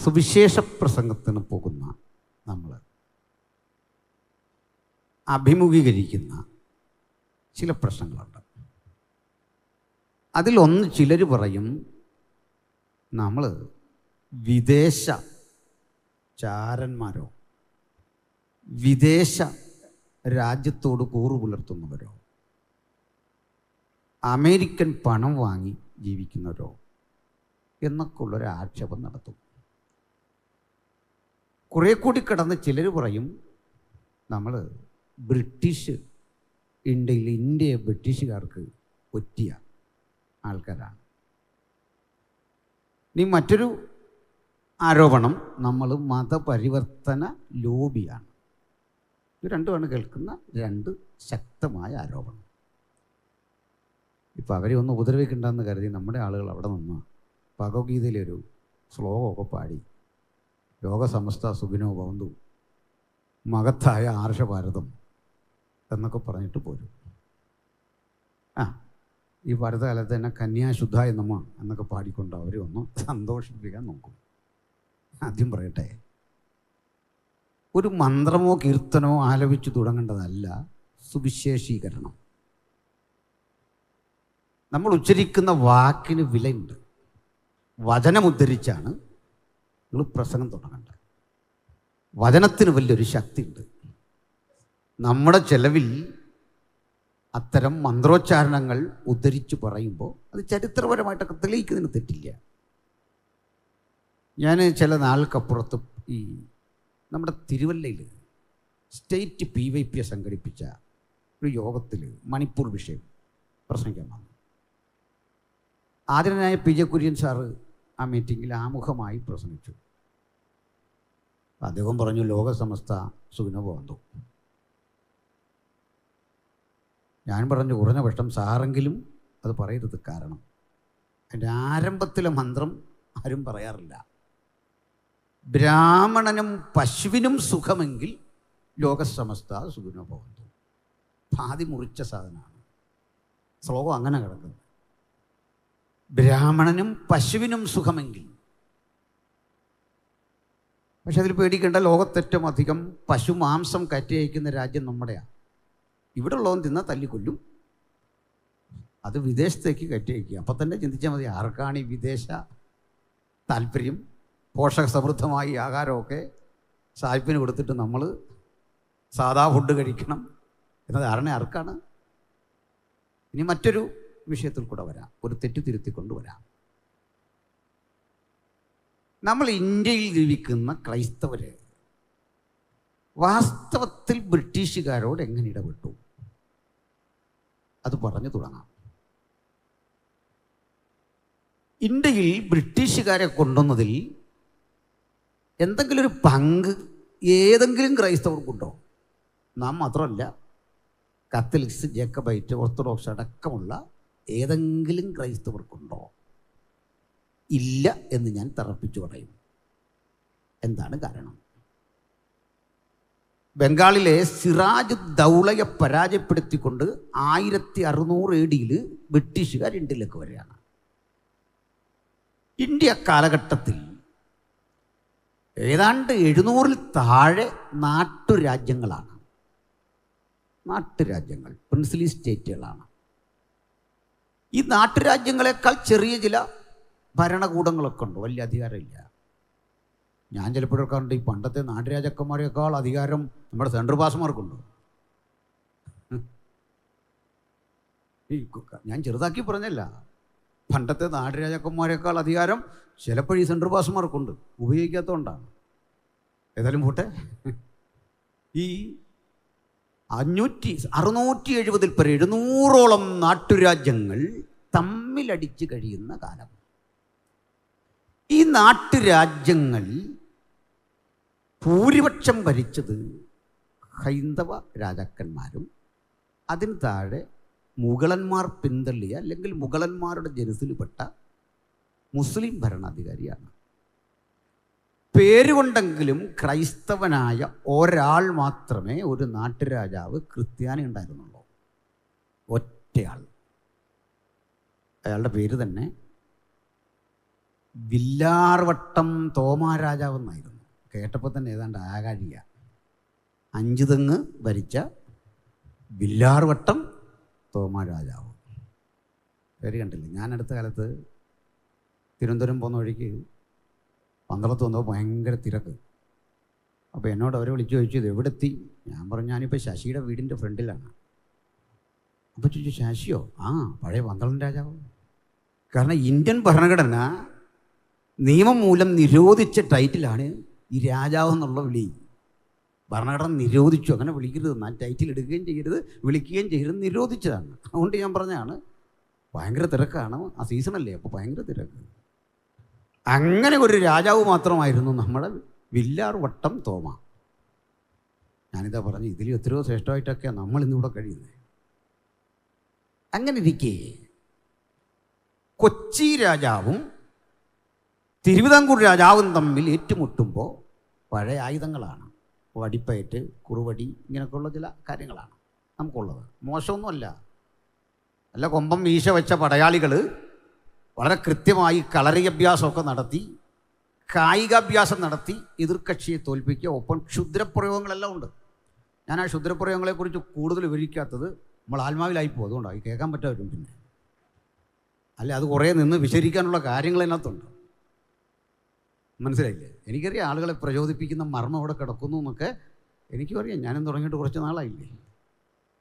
സുവിശേഷ പ്രസംഗത്തിന് പോകുന്ന നമ്മൾ അഭിമുഖീകരിക്കുന്ന ചില പ്രശ്നങ്ങളുണ്ട്. അതിലൊന്ന് ചിലർ പറയും, നമ്മൾ വിദേശ ചാരന്മാരോ വിദേശ രാജ്യത്തോട് കൂറു പുലർത്തുന്നവരോ അമേരിക്കൻ പണം വാങ്ങി ജീവിക്കുന്നവരോ എന്നൊക്കെ ഉള്ളൊരു ആക്ഷേപം നടത്തും. കുറേ കൂടി കിടന്ന് ചിലർ പറയും, നമ്മൾ ബ്രിട്ടീഷ് ഇന്ത്യയെ ബ്രിട്ടീഷുകാർക്ക് ഒറ്റിയ ആൾക്കാരാണ്. ഇനി മറ്റൊരു ആരോപണം, നമ്മൾ മതപരിവർത്തന ലോബിയാണ്. ഇത് രണ്ടുമാണ് കേൾക്കുന്ന രണ്ട് ശക്തമായ ആരോപണം. ഇപ്പം അവരെ ഒന്ന് ഉപദ്രവിക്കണ്ടെന്ന് കരുതി നമ്മുടെ ആളുകൾ അവിടെ നിന്ന് ഭഗവത്ഗീതയിലൊരു ശ്ലോകമൊക്കെ പാടി ലോകസമസ്ത സുഖിനോ ഭവന്തു മഹത്തായ ആർഷഭാരതം എന്നൊക്കെ പറഞ്ഞിട്ട് പോരും. ഈ ഭാരതകാലത്ത് തന്നെ കന്യാശുദ്ധായ നമ്മ എന്നൊക്കെ പാടിക്കൊണ്ട് അവർ ഒന്ന് സന്തോഷിപ്പിക്കാൻ നോക്കും. ആദ്യം പറയട്ടെ, ഒരു മന്ത്രമോ കീർത്തനമോ ആലപിച്ചു തുടങ്ങേണ്ടതല്ല സുവിശേഷീകരണം. നമ്മൾ ഉച്ചരിക്കുന്ന വാക്കിന് വിലയുണ്ട്. വചനമുദ്ധരിച്ചാണ് നിങ്ങൾ പ്രസംഗം തുടങ്ങേണ്ടത്. വചനത്തിന് വലിയൊരു ശക്തിയുണ്ട്. നമ്മുടെ ചെലവിൽ അത്തരം മന്ത്രോച്ചാരണങ്ങൾ ഉദ്ധരിച്ച് പറയുമ്പോൾ അത് ചരിത്രപരമായിട്ടൊക്കെ തെളിയിക്കുന്നതിന് തെറ്റില്ല. ഞാൻ ചില നാൾക്കപ്പുറത്ത് ഈ നമ്മുടെ തിരുവല്ലയിൽ സ്റ്റേറ്റ് PYP സംഘടിപ്പിച്ച ഒരു യോഗത്തിൽ മണിപ്പൂർ വിഷയം പ്രസംഗിക്കാൻ വന്നു. ആദരണീയനായ PJ കുര്യൻ സാറ് ആ മീറ്റിങ്ങിൽ ആമുഖമായി പ്രസംഗിച്ചു. അദ്ദേഹം പറഞ്ഞു, ലോകസമസ്ത സുഖിനോ ഭവന്തു. ഞാൻ പറഞ്ഞു, കുറഞ്ഞ പക്ഷം സാറെങ്കിലും അത് പറയരുത്. കാരണം അതിൻ്റെ ആരംഭത്തിലെ മന്ത്രം ആരും പറയാറില്ല. ബ്രാഹ്മണനും പശുവിനും സുഖമെങ്കിൽ ലോകസമസ്ത സുഖിനോ ഭവന്തു. പാതി മുറിച്ച സാധനമാണ് ശ്ലോകം. അങ്ങനെ കിടക്കുന്നത്, ബ്രാഹ്മണനും പശുവിനും സുഖമെങ്കിൽ. പക്ഷെ അതിൽ പേടിക്കേണ്ട, ലോകത്തേറ്റവും അധികം പശു മാംസം കയറ്റി അയക്കുന്ന രാജ്യം നമ്മുടെയാണ്. ഇവിടെ ഉള്ളവൻ തിന്നാൽ തല്ലിക്കൊല്ലും, അത് വിദേശത്തേക്ക് കയറ്റി അയക്കുക. അപ്പം തന്നെ ചിന്തിച്ചാൽ മതി, ആർക്കാണ് ഈ വിദേശ താല്പര്യം? പോഷക സമൃദ്ധമായി ആഹാരമൊക്കെ സായിപ്പിന് കൊടുത്തിട്ട് നമ്മൾ സാധാ ഫുഡ് കഴിക്കണം എന്ന ധാരണ ആർക്കാണ്? ഇനി മറ്റൊരു വിഷയത്തിൽ കൂടെ വരാം, ഒരു തെറ്റ് തിരുത്തിക്കൊണ്ട് വരാം. നമ്മൾ ഇന്ത്യയിൽ ജീവിക്കുന്ന ക്രൈസ്തവർ വാസ്തവത്തിൽ ബ്രിട്ടീഷുകാരോട് എങ്ങനെ ഇടപെട്ടു, അത് പറഞ്ഞു തുടങ്ങാം. ഇന്ത്യയിൽ ബ്രിട്ടീഷുകാരെ കൊണ്ടുവന്നതിൽ എന്തെങ്കിലും ഒരു പങ്ക് ഏതെങ്കിലും ക്രൈസ്തവർക്കുണ്ടോ? നാം മാത്രമല്ല, കത്തലിക്സ്, ജേക്കബൈറ്റ്, ഓർത്തഡോക്സ് അടക്കമുള്ള ഏതെങ്കിലും ക്രൈസ്തവർക്കുണ്ടോ? ഇല്ല എന്ന് ഞാൻ തറപ്പിച്ചു പറയും. എന്താണ് കാരണം? ബംഗാളിലെ സിറാജ് ദൗളയെ പരാജയപ്പെടുത്തിക്കൊണ്ട് 1600 AD ബ്രിട്ടീഷുകാർ ഇന്ത്യയിലേക്ക് വരികയാണ്. ഇന്ത്യ കാലഘട്ടത്തിൽ ഏതാണ്ട് 700-ൽ താഴെ നാട്ടുരാജ്യങ്ങളാണ്. നാട്ടുരാജ്യങ്ങൾ, പ്രിൻസ്ലി സ്റ്റേറ്റുകളാണ്. ഈ നാട്ടുരാജ്യങ്ങളെക്കാൾ ചെറിയ ചില ഭരണകൂടങ്ങളൊക്കെ ഉണ്ട്, വലിയ അധികാരമില്ല. ഞാൻ ചിലപ്പോഴൊക്കെ ഉണ്ട്, ഈ പണ്ടത്തെ നാട്ടുരാജാക്കന്മാരെക്കാൾ അധികാരം നമ്മുടെ സെൻട്രൽ പാസ്മാർക്കുണ്ട്. ഞാൻ ചെറുതാക്കി പറഞ്ഞല്ല, പണ്ടത്തെ നാട്ടുരാജാക്കന്മാരെക്കാൾ അധികാരം ചിലപ്പോൾ ഈ സെൻട്രൽ പാസ്മാർക്കുണ്ട്, ഉപയോഗിക്കാത്തതുകൊണ്ടാണ്. ഏതായാലും പോട്ടെ, ഈ 670-ൽ പരം 700ഓളം നാട്ടുരാജ്യങ്ങൾ തമ്മിലടിച്ച് കഴിയുന്ന കാലം. ഈ നാട്ടുരാജ്യങ്ങൾ ഭൂരിപക്ഷം ഭരിച്ചത് ഹൈന്ദവ രാജാക്കന്മാരും അതിന് താഴെ മുഗളന്മാർ പിന്തള്ളിയ അല്ലെങ്കിൽ മുഗളന്മാരുടെ ജനസിൽപ്പെട്ട മുസ്ലിം ഭരണാധികാരിയാണ്. പേരുകൊണ്ടെങ്കിലും ക്രൈസ്തവനായ ഒരാൾ മാത്രമേ ഒരു നാട്ടുരാജാവ് ക്രിസ്ത്യാനി ഉണ്ടായിരുന്നുള്ളൂ. ഒറ്റയാൾ. അയാളുടെ പേര് തന്നെ വില്ലാർവട്ടം തോമാരാജാവെന്നായിരുന്നു. കേട്ടപ്പോൾ തന്നെ ഏതാണ്ട് ആകാഴിക. 5 തെങ്ങ് ഭരിച്ച വില്ലാർവട്ടം തോമാരാജാവ്. പേര് കണ്ടില്ലേ? ഞാൻ അടുത്ത കാലത്ത് തിരുവനന്തപുരം പോകുന്ന വഴിക്ക് പന്തളത്ത് വന്നപ്പോൾ ഭയങ്കര തിരക്ക്. അപ്പോൾ എന്നോട് അവർ വിളിച്ചു ചോദിച്ചു, ഇത് എവിടെ എത്തി? ഞാൻ പറഞ്ഞു, ഞാനിപ്പോൾ ശശിയുടെ വീടിൻ്റെ ഫ്രണ്ടിലാണ്. അപ്പോൾ ചോദിച്ചു, ശശിയോ? ആ, പഴയ പന്തളം രാജാവ്. കാരണം ഇന്ത്യൻ ഭരണഘടന നിയമം മൂലം നിരോധിച്ച ടൈറ്റിലാണ് ഈ രാജാവ് എന്നുള്ള വിളി. ഭരണഘടന നിരോധിച്ചു, അങ്ങനെ വിളിക്കരുത്, എന്നാൽ ടൈറ്റിൽ എടുക്കുകയും ചെയ്യരുത്, വിളിക്കുകയും ചെയ്യരുത്, നിരോധിച്ചതാണ്. അതുകൊണ്ട് ഞാൻ പറഞ്ഞതാണ്, ഭയങ്കര തിരക്കാണ്, ആ സീസണല്ലേ, അപ്പോൾ ഭയങ്കര തിരക്ക്. അങ്ങനെ ഒരു രാജാവ് മാത്രമായിരുന്നു നമ്മുടെ വില്ലാർവട്ടം തോമ. ഞാനിതാ പറഞ്ഞു, ഇതിൽ എത്രയോ ശ്രേഷ്ഠമായിട്ടൊക്കെയാണ് നമ്മൾ ഇന്നിവിടെ കഴിയുന്നത്. അങ്ങനെ ഇരിക്കെ കൊച്ചി രാജാവും തിരുവിതാംകൂർ രാജാവും തമ്മിൽ ഏറ്റുമുട്ടുമ്പോൾ പഴയ ആയുധങ്ങളാണ്. വടിപ്പയറ്റ്, കുറുവടി, ഇങ്ങനെയൊക്കെയുള്ള ചില കാര്യങ്ങളാണ് നമുക്കുള്ളത്. മോശമൊന്നുമല്ല. നല്ല കൊമ്പം വീശ വെച്ച പടയാളികൾ വളരെ കൃത്യമായി കളറി അഭ്യാസമൊക്കെ നടത്തി, കായികാഭ്യാസം നടത്തി എതിർകക്ഷിയെ തോൽപ്പിക്കുക. ഒപ്പം ക്ഷുദ്രപ്രയോഗങ്ങളെല്ലാം ഉണ്ട്. ഞാൻ ആ ക്ഷുദ്രപ്രയോഗങ്ങളെക്കുറിച്ച് കൂടുതൽ വിവരിക്കാത്തത് നമ്മൾ ആത്മാവിലായിപ്പോൾ, അതുകൊണ്ടാണ് കേൾക്കാൻ പറ്റാവരും. പിന്നെ അല്ല, അത് കുറേ നിന്ന് വിശദീകരിക്കാനുള്ള കാര്യങ്ങൾ അതിനകത്തുണ്ട്. മനസ്സിലായില്ലേ? എനിക്കറിയാം ആളുകളെ പ്രചോദിപ്പിക്കുന്ന മർമ്മം അവിടെ കിടക്കുന്നു എന്നൊക്കെ എനിക്കും അറിയാം. ഞാനും തുടങ്ങിയിട്ട് കുറച്ച് നാളായില്ലേ.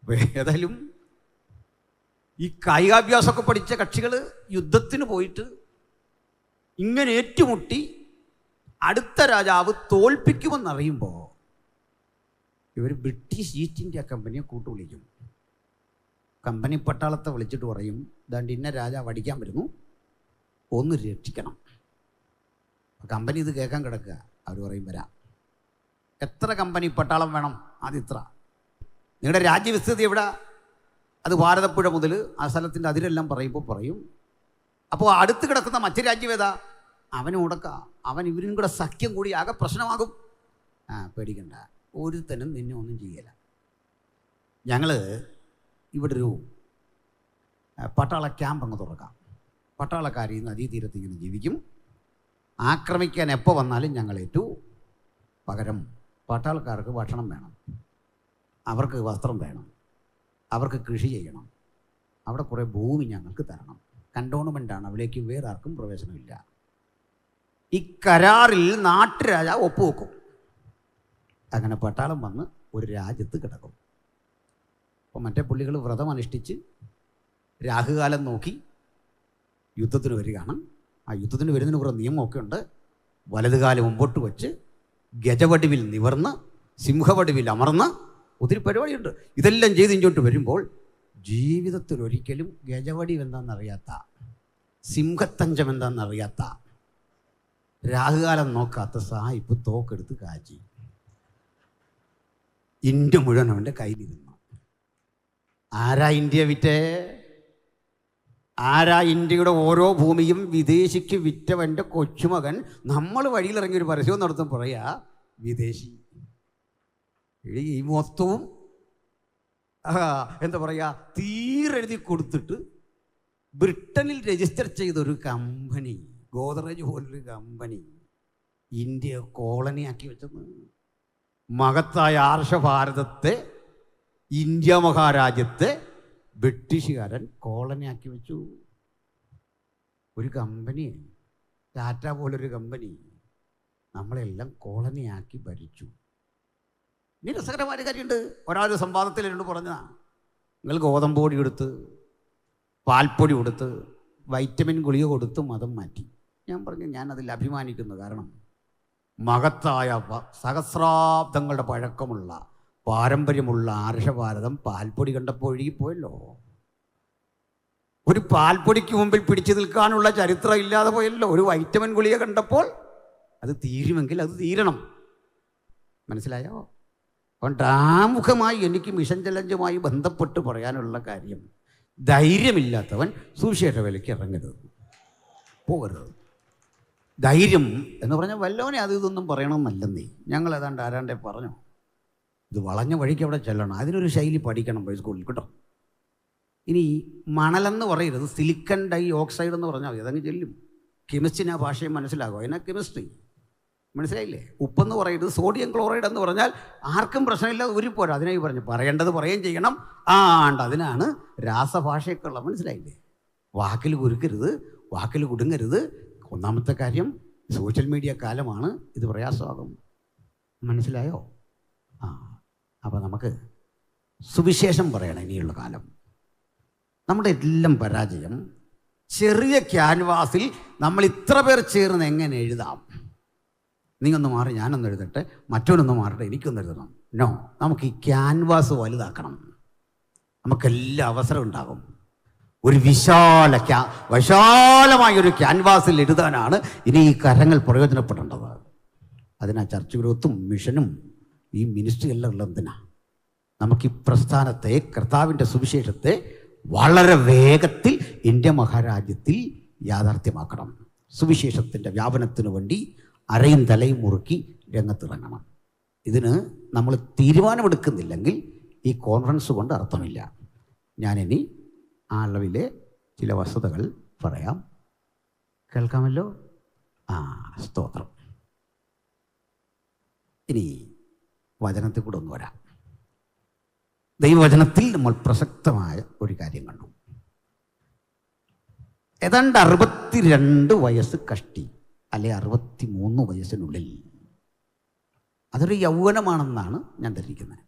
അപ്പോൾ ഏതായാലും ഈ കായികാഭ്യാസമൊക്കെ പഠിച്ച കക്ഷികൾ യുദ്ധത്തിന് പോയിട്ട് ഇങ്ങനെ ഏറ്റുമുട്ടി അടുത്ത രാജാവ് തോൽപ്പിക്കുമെന്നറിയുമ്പോൾ ഇവർ ബ്രിട്ടീഷ് ഈസ്റ്റ് ഇന്ത്യ കമ്പനിയെ കൂട്ടുവിളിക്കും. കമ്പനി പട്ടാളത്തെ വിളിച്ചിട്ട് പറയും, ദാണ്ട് ഇന്ന രാജാവ് അടിക്കാൻ വരുന്നു, ഒന്ന് രക്ഷിക്കണം. കമ്പനി ഇത് കേൾക്കാൻ കിടക്കുക. അവർ പറയും, വരാം. എത്ര കമ്പനി പട്ടാളം വേണം? അതിത്ര. നിങ്ങളുടെ രാജ്യവിസ്തൃതി എവിടെ? അത് ഭാരതപ്പുഴ മുതൽ ആ സ്ഥലത്തിൻ്റെ അതിരെല്ലാം പറയുമ്പോൾ പറയും. അപ്പോൾ അടുത്ത് കിടക്കുന്ന മറ്റു രാജ്യം ഏതാ? അവന് മുടക്കാം. അവൻ ഇവരും കൂടെ സഖ്യം കൂടി ആകെ പ്രശ്നമാകും. പേടിക്കണ്ട, ഒരുത്തനും നിന്നെ ഒന്നും ചെയ്യല. ഞങ്ങൾ ഇവിടെ ഒരു പട്ടാള ക്യാമ്പ് അങ്ങ് തുറക്കാം. പട്ടാളക്കാർ ഈ നദീതീരത്ത് ഇങ്ങനെ ജീവിക്കും. ആക്രമിക്കാൻ എപ്പോൾ വന്നാലും ഞങ്ങൾ ഏറ്റു. പകരം പട്ടാളക്കാർക്ക് ഭക്ഷണം വേണം, അവർക്ക് വസ്ത്രം വേണം, അവർക്ക് കൃഷി ചെയ്യണം, അവിടെ കുറേ ഭൂമി ഞങ്ങൾക്ക് തരണം. കണ്ടോൺമെൻ്റാണ്, അവിടേക്ക് വേറെ ആർക്കും പ്രവേശനമില്ല. ഈ കരാറിൽ നാട്ടുരാജാവ് ഒപ്പുവെക്കും. അങ്ങനെ പട്ടാളം വന്ന് ഒരു രാജ്യത്ത് കിടക്കും. അപ്പോൾ മറ്റേ പുള്ളികൾ വ്രതം അനുഷ്ഠിച്ച് രാഹുകാലം നോക്കി യുദ്ധത്തിന് വരികയാണ്. ആ യുദ്ധത്തിന് വരുന്നതിന് കുറേ നിയമമൊക്കെ ഉണ്ട്. വലതുകാലം മുമ്പോട്ട് വെച്ച് ഗജവടിവിൽ നിവർന്ന് സിംഹവടിവിൽ അമർന്ന് ഒത്തിരി പരിപാടിയുണ്ട്. ഇതെല്ലാം ചെയ്ത് ഇങ്ങോട്ട് വരുമ്പോൾ ജീവിതത്തിൽ ഒരിക്കലും ഗജവടിവ് എന്താണെന്നറിയാത്ത, സിംഹത്തഞ്ചം എന്താണെന്നറിയാത്ത, രാഹുകാലം നോക്കാത്ത സായിപ്പ് തോക്കെടുത്ത് കാച്ചി ഇന്ത്യ മുഴുവൻ അവൻ്റെ കയ്യിലിരുന്നു. ആരാ ഇന്ത്യ വിറ്റേ? ആരാ ഇന്ത്യയുടെ ഓരോ ഭൂമിയും വിദേശിക്ക് വിറ്റവൻ്റെ കൊച്ചുമകൻ? നമ്മൾ വഴിയിലിറങ്ങി ഒരു പരസ്യം നടത്തും, പറയാ വിദേശി. ഈ മൊത്തവും എന്താ പറയുക, തീരെഴുതി കൊടുത്തിട്ട് ബ്രിട്ടനിൽ രജിസ്റ്റർ ചെയ്തൊരു കമ്പനി, ഗോദ്രേജ് പോലൊരു കമ്പനി ഇന്ത്യ കോളനിയാക്കി വെച്ചത്. മഹത്തായ ആർഷഭാരതത്തെ, ഇന്ത്യ മഹാരാജ്യത്തെ ബ്രിട്ടീഷുകാരൻ കോളനിയാക്കി വെച്ചു. ഒരു കമ്പനി, ടാറ്റ പോലൊരു കമ്പനി നമ്മളെല്ലാം കോളനിയാക്കി ഭരിച്ചു. ഇനി രസകരമായ കാര്യമുണ്ട്. ഒരാൾ സംവാദത്തിൽ എന്നോട് പറഞ്ഞതാണ്, നിങ്ങൾ ഗോതമ്പ് പൊടി കൊടുത്ത്, പാൽപ്പൊടി കൊടുത്ത്, വൈറ്റമിൻ ഗുളിക കൊടുത്ത് മതം മാറ്റി. ഞാൻ പറഞ്ഞു, ഞാനതിൽ അഭിമാനിക്കുന്നു. കാരണം മഹത്തായ സഹസ്രാബ്ദങ്ങളുടെ പഴക്കമുള്ള പാരമ്പര്യമുള്ള ആർഷഭാരതം പാൽപ്പൊടി കണ്ടപ്പോൾ ഒഴുകിപ്പോയല്ലോ. ഒരു പാൽപ്പൊടിക്ക് മുമ്പിൽ പിടിച്ചു നിൽക്കാനുള്ള ചരിത്രം ഇല്ലാതെ പോയല്ലോ. ഒരു വൈറ്റമിൻ ഗുളിക കണ്ടപ്പോൾ അത് തീരുമെങ്കിൽ അത് തീരണം. മനസ്സിലായോ? അതുകൊണ്ട് ആമുഖമായി എനിക്ക് മിഷൻ ചലഞ്ചുമായി ബന്ധപ്പെട്ട് പറയാനുള്ള കാര്യം, ധൈര്യമില്ലാത്തവൻ സുവിശേഷ വിലയ്ക്ക് ഇറങ്ങരുത്, പോകരുത്. ധൈര്യം എന്ന് പറഞ്ഞാൽ വല്ലവനെ അത് ഇതൊന്നും പറയണമെന്നല്ലെന്നേ. ഞങ്ങൾ ഏതാണ്ട് ആരാണ്ടേ പറഞ്ഞു, ഇത് വളഞ്ഞ വഴിക്ക് അവിടെ ചെല്ലണം, അതിനൊരു ശൈലി പഠിക്കണം സ്കൂളിൽ, കേട്ടോ. ഇനി മണലെന്ന് പറയരുത്, സിലിക്കൺ ഡൈ ഓക്സൈഡ് എന്ന് പറഞ്ഞാൽ അതങ്ങ് ചെല്ലും. കെമിസ്ട്രിന് ആ ഭാഷയും മനസ്സിലാകും. അതിനാ കെമിസ്ട്രി. മനസ്സിലായില്ലേ? ഉപ്പെന്ന് പറയുന്നത് സോഡിയം ക്ലോറൈഡ് എന്ന് പറഞ്ഞാൽ ആർക്കും പ്രശ്നമില്ല, ഉരുപ്പോരാ. അതിനായി പറഞ്ഞു പറയേണ്ടത് പറയുകയും ചെയ്യണം. അതിനാണ് രാസഭാഷയൊക്കെ ഉള്ളത്. മനസ്സിലായില്ലേ? വാക്കിൽ കുരുക്കരുത്, വാക്കിൽ കുടുങ്ങരുത്. ഒന്നാമത്തെ കാര്യം, സോഷ്യൽ മീഡിയ കാലമാണ്, ഇത് പ്രയാസമാകും. മനസ്സിലായോ? അപ്പോൾ നമുക്ക് സുവിശേഷം പറയണം ഇനിയുള്ള കാലം. നമ്മുടെ എല്ലാം പരാജയം ചെറിയ ക്യാൻവാസിൽ നമ്മൾ ഇത്ര പേർ ചേർന്ന് എങ്ങനെ എഴുതാം? നീ ഒന്ന് മാറി, ഞാനൊന്ന് എഴുതട്ടെ, മറ്റൊന്നൊന്ന് മാറട്ടെ, എനിക്കൊന്ന് എഴുതണം. നോ, നമുക്ക് ഈ ക്യാൻവാസ് വലുതാക്കണം. നമുക്കെല്ലാം അവസരം ഉണ്ടാകും. ഒരു വിശാലമായൊരു ക്യാൻവാസിൽ എഴുതാനാണ് ഇനി ഈ കരങ്ങൾ പ്രയോജനപ്പെടേണ്ടത്. അതിനാ ചർച്ച് ഗ്രോത്തും മിഷനും ഈ മിനിസ്ട്രി എല്ലാം ഉള്ളതിനാ. നമുക്ക് ഈ പ്രസ്ഥാനത്തെ, കർത്താവിൻ്റെ സുവിശേഷത്തെ വളരെ വേഗത്തിൽ ഇന്ത്യ മഹാരാജ്യത്തിൽ യാഥാർത്ഥ്യമാക്കണം. സുവിശേഷത്തിൻ്റെ വ്യാപനത്തിനു വേണ്ടി അരയും തലയും മുറുക്കി രംഗത്തിറങ്ങണം. ഇതിന് നമ്മൾ തീരുമാനമെടുക്കുന്നില്ലെങ്കിൽ ഈ കോൺഫറൻസ് കൊണ്ട് അർത്ഥമില്ല. ഞാനിനി ആ അളവിലെ ചില വസ്തുതകൾ പറയാം. കേൾക്കാമല്ലോ? സ്തോത്രം. ഇനി വചനത്തിൽ കൂടെ ഒന്ന് വരാം. ദൈവവചനത്തിൽ നമ്മൾ പ്രസക്തമായ ഒരു കാര്യം കണ്ടു. ഏതാണ്ട് 62 വയസ്സ് കഷ്ടി, അല്ലെ 63 വയസ്സിനുള്ളിൽ. അതൊരു യൗവനമാണെന്നാണ് ഞാൻ ധരിക്കുന്നത്.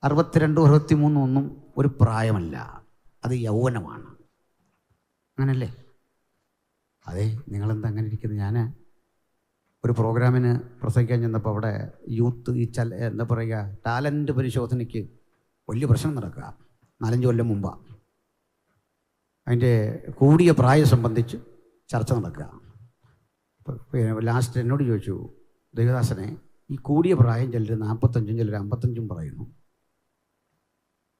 62, 63 ഒന്നും ഒരു പ്രായമല്ല, അത് യൗവനമാണ്. അങ്ങനല്ലേ? അതെ. നിങ്ങളെന്താ അങ്ങനെ ഇരിക്കുന്നത്? ഞാൻ ഒരു പ്രോഗ്രാമിന് പ്രസംഗിക്കാൻ ചെന്നപ്പോൾ അവിടെ യൂത്ത് എന്താ പറയുക, ടാലൻറ്റ് പരിശോധനയ്ക്ക് വലിയ പ്രശ്നം നടക്കുക. 4-5 കൊല്ലം മുമ്പാണ് അതിൻ്റെ കൂടിയ പ്രായം സംബന്ധിച്ച് ചർച്ച നടക്കുക. ലാസ്റ്റ് എന്നോട് ചോദിച്ചു, ദേവദാസനെ, ഈ കൂടിയ പ്രായം ചിലർ 45, ചിലർ 55 പറയുന്നു.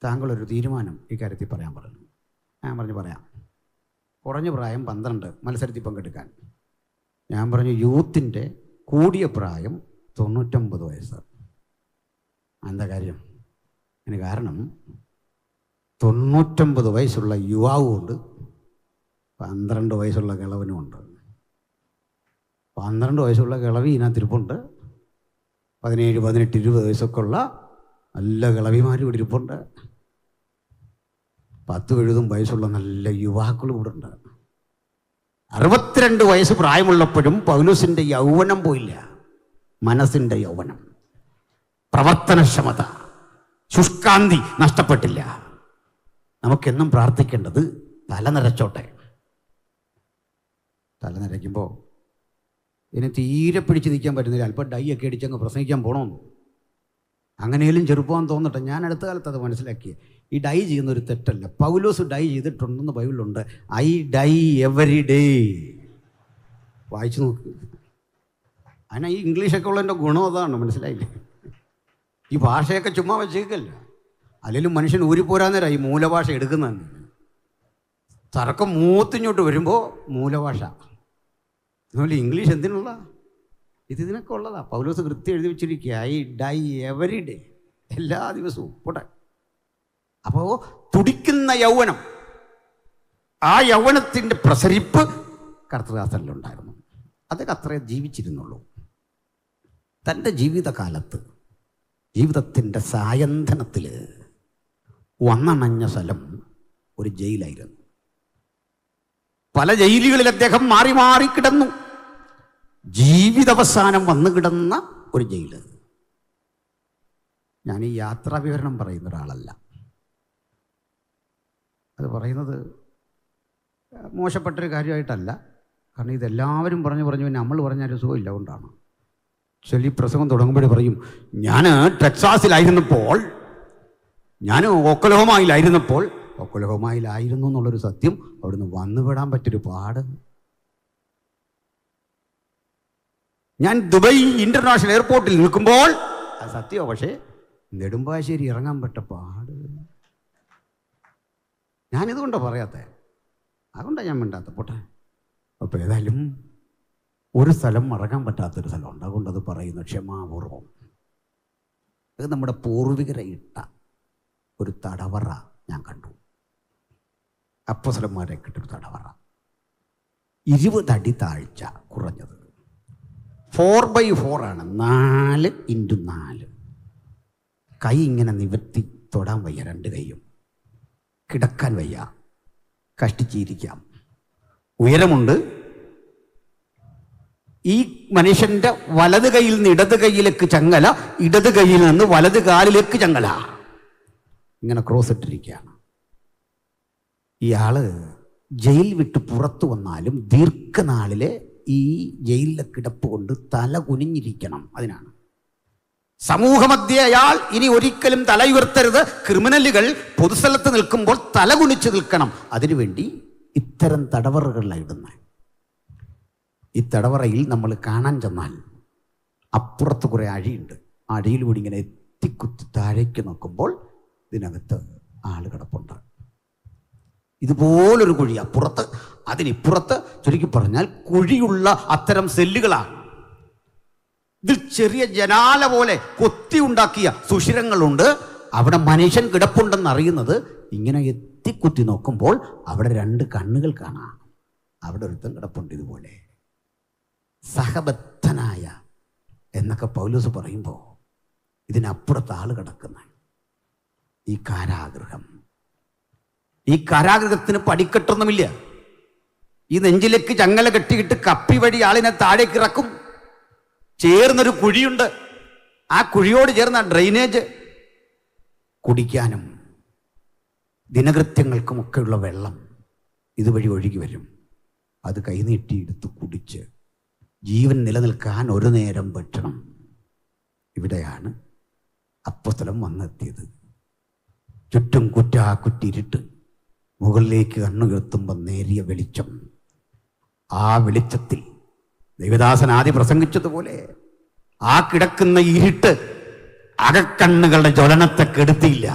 താങ്കളൊരു തീരുമാനം ഈ കാര്യത്തിൽ പറയാൻ പറഞ്ഞു. ഞാൻ പറഞ്ഞു പറയാം. കുറഞ്ഞ പ്രായം 12 മത്സരത്തിൽ പങ്കെടുക്കാൻ. ഞാൻ പറഞ്ഞു യൂത്തിൻ്റെ കൂടിയ പ്രായം 99 വയസ്സ്. എന്താ കാര്യം? അതിന് കാരണം 99 വയസ്സുള്ള യുവാവുമുണ്ട്, 12 വയസ്സുള്ള കിളവനുമുണ്ട്. 12 വയസ്സുള്ള കിളവി ഇതിനകത്തിരിപ്പുണ്ട്, 17, 18, 20 വയസ്സൊക്കെ ഉള്ള നല്ല കിളവിമാരും ഇവിടെ ഇരിപ്പുണ്ട്, 10-70 വയസ്സുള്ള നല്ല യുവാക്കളും ഇവിടെ ഉണ്ട്. 62 വയസ്സ് പ്രായമുള്ളപ്പോഴും പൗലോസിൻ്റെ യൗവനം പോയില്ല. മനസ്സിൻ്റെ യൗവനം, പ്രവർത്തനക്ഷമത, ശുഷ്കാന്തി നഷ്ടപ്പെട്ടില്ല. നമുക്കെന്നും പ്രാർത്ഥിക്കേണ്ടത് തല നിറച്ചോട്ടെ. തല നിറയ്ക്കുമ്പോൾ ഇതിനെ തീരെ പിടിച്ച് നിൽക്കാൻ പറ്റുന്നില്ല. അല്പം ഡൈ ഒക്കെ അടിച്ചങ്ങ് പ്രസംഗിക്കാൻ പോകണമെന്ന് അങ്ങനെയും ചെറുപ്പമാണെന്ന് തോന്നട്ടെ. ഞാൻ അടുത്ത കാലത്ത് അത് മനസ്സിലാക്കി. ഈ ഡൈ ചെയ്യുന്നൊരു തെറ്റല്ല. പൗലോസ് ഡൈ ചെയ്തിട്ടുണ്ടെന്ന് ബൈബിളിലുണ്ട്. I die every day. വായിച്ചു നോക്ക്. അതിനാ ഈ ഇംഗ്ലീഷൊക്കെ ഉള്ളതിൻ്റെ ഗുണം അതാണ്. മനസ്സിലായില്ലേ? ഈ ഭാഷയൊക്കെ ചുമ്മാ വെച്ചേക്കല്ല. അല്ലെങ്കിലും മനുഷ്യൻ ഊരിപ്പോരാന്നേരം ഈ മൂലഭാഷ എടുക്കുന്നതന്നെ. തർക്കം മൂത്തിങ്ങോട്ട് വരുമ്പോൾ മൂലഭാഷ. അതുപോലെ ഇംഗ്ലീഷ് എന്തിനുള്ള? ഇതിനൊക്കെ ഉള്ളതാ. പൗലോസ് കൃത്യം എഴുതി വെച്ചിരിക്കുക, ഐ ഡൈ എവരി ഡേ, എല്ലാ ദിവസവും പോട്ടെ. അപ്പോൾ തുടിക്കുന്ന യൗവനം, ആ യൗവനത്തിൻ്റെ പ്രസരിപ്പ് കർത്തൃദാസനിലുണ്ടായിരുന്നു. അതൊക്കെ അത്രേ ജീവിച്ചിരുന്നുള്ളൂ. തൻ്റെ ജീവിതകാലത്ത്, ജീവിതത്തിൻ്റെ സായന്തനത്തിൽ വന്നണഞ്ഞ സ്ഥലം ഒരു ജയിലായിരുന്നു. പല ജയിലുകളിൽ അദ്ദേഹം മാറി മാറി കിടന്നു. ജീവിതാവസാനം വന്നു കിടന്ന ഒരു ജയില്. ഞാൻ ഈ യാത്രാ വിവരണം പറയുന്ന ഒരാളല്ല. അത് പറയുന്നത് മോശപ്പെട്ടൊരു കാര്യമായിട്ടല്ല. കാരണം ഇതെല്ലാവരും പറഞ്ഞു പിന്നെ നമ്മൾ പറഞ്ഞാലും സുഖമില്ല. അതുകൊണ്ടാണ് ഈ പ്രസംഗം തുടങ്ങുമ്പോഴേ പറയും, ഞാൻ ടെക്സാസിലായിരുന്നപ്പോൾ, ഞാൻ ഒക്കലഹോമയിലായിരുന്നു എന്നുള്ളൊരു സത്യം അവിടുന്ന് വന്നുവിടാൻ പറ്റൊരു പാട്. ഞാൻ ദുബായ് ഇൻ്റർനാഷണൽ എയർപോർട്ടിൽ നിൽക്കുമ്പോൾ, അത് സത്യമാണ്, പക്ഷേ നെടുമ്പാശ്ശേരി ഇറങ്ങാൻ പറ്റ പാട്. ഞാനിതുകൊണ്ടാണ് പറയാത്തത്, അതുകൊണ്ടാണ് ഞാൻ മിണ്ടാത്ത. പോട്ടെ. അപ്പോൾ ഏതായാലും ഒരു സ്ഥലം മറക്കാൻ പറ്റാത്തൊരു സ്ഥലമുണ്ട്. അതുകൊണ്ടത് പറയുന്നു ക്ഷമാപൂർവം. അത് നമ്മുടെ പൂർവികരെ ഇട്ട ഒരു തടവറ ഞാൻ കണ്ടു. അപ്പോസ്തലന്മാരെ കിട്ടൊരു തടവറ. 20 അടി താഴ്ച കുറഞ്ഞത്. 4x4 ആണ്, 4x4. കൈ ഇങ്ങനെ നിവർത്തി തൊടാൻ വയ്യ, 2 കൈയും. കിടക്കാൻ വയ്യ, കഷ്ടിച്ചിരിക്കാം. ഉയരമുണ്ട്. ഈ മനുഷ്യൻ്റെ വലത് കൈയിൽ നിന്ന് ഇടത് കൈയിലേക്ക് ചങ്ങല, ഇടത് കൈയിൽ നിന്ന് വലത് കാലിലേക്ക് ചങ്ങല, ഇങ്ങനെ ക്രോസ് ഇട്ടിരിക്കുകയാണ്. ഇയാള് ജയിൽ വിട്ട് പുറത്തു വന്നാലും ദീർഘനാളിലെ ഈ ജയിലിലെ കിടപ്പ് കൊണ്ട് തല കുനിഞ്ഞിരിക്കണം. അതിനാണ് സമൂഹമധ്യേ അയാൾ ഇനി ഒരിക്കലും തല ഉയർത്തരുത്. ക്രിമിനലുകൾ പൊതുസ്ഥലത്ത് നിൽക്കുമ്പോൾ തല കുനിച്ച് നിൽക്കണം. അതിനുവേണ്ടി ഇത്തരം തടവറകളിലാണ് ഇടുന്നത്. ഈ തടവറയിൽ നമ്മൾ കാണാൻ ചെന്നാൽ അപ്പുറത്ത് കുറേ അഴിയുണ്ട്. ആ അഴിയിലൂടെ ഇങ്ങനെ എത്തിക്കുത്തി താഴേക്ക് നോക്കുമ്പോൾ ഇതിനകത്ത് ആള് കിടപ്പുണ്ട്. ഇതുപോലൊരു കുഴി അപ്പുറത്ത്, അതിനിപ്പുറത്ത്, ചുരുക്കി പറഞ്ഞാൽ കുഴിയുള്ള അത്തരം സെല്ലുകളാണ്. ഇതിൽ ചെറിയ ജനാല പോലെ കൊത്തി ഉണ്ടാക്കിയ സുഷിരങ്ങളുണ്ട്. അവിടെ മനുഷ്യൻ കിടപ്പുണ്ടെന്ന് അറിയുന്നത് ഇങ്ങനെ എത്തിക്കുത്തി നോക്കുമ്പോൾ അവിടെ 2 കണ്ണുകൾ കാണാം. അവിടെ ഒരുത്തൻ കിടപ്പുണ്ട് ഇതുപോലെ. സഹബദ്ധനായ എന്നൊക്കെ പൗലോസ് പറയുമ്പോൾ ഇതിനപ്പുറത്ത് ആള് കിടക്കുന്ന ഈ കാരാഗൃഹം. ഈ കാരാഗൃഹത്തിന് പടിക്കെട്ടൊന്നുമില്ല. ഈ നെഞ്ചിലേക്ക് ചങ്ങല കെട്ടിയിട്ട് കപ്പി വഴി ആളിനെ താഴേക്ക് ഇറക്കും. ചേർന്നൊരു കുഴിയുണ്ട്. ആ കുഴിയോട് ചേർന്ന ഡ്രെയിനേജ്, കുടിക്കാനും ദിനകൃത്യങ്ങൾക്കുമൊക്കെയുള്ള വെള്ളം ഇതുവഴി ഒഴുകി വരും. അത് കൈനീട്ടിയെടുത്ത് കുടിച്ച് ജീവൻ നിലനിൽക്കാൻ ഒരു നേരം ഭക്ഷണം. ഇവിടെയാണ് അപ്പോസ്തലൻ വന്നെത്തിയത്. ചുറ്റും കുറ്റാക്കുറ്റിരുട്ട്, മുകളിലേക്ക് കണ്ണുയർത്തുമ്പോൾ നേരിയ വെളിച്ചം. ആ വെളിച്ചത്തിൽ ദൈവദാസൻ ആദ്യം പ്രസംഗിച്ചതുപോലെ ആ കിടക്കുന്ന ഇരുട്ട് അകക്കണ്ണുകളുടെ ജ്വലനത്തെ കെടുത്തിയില്ല,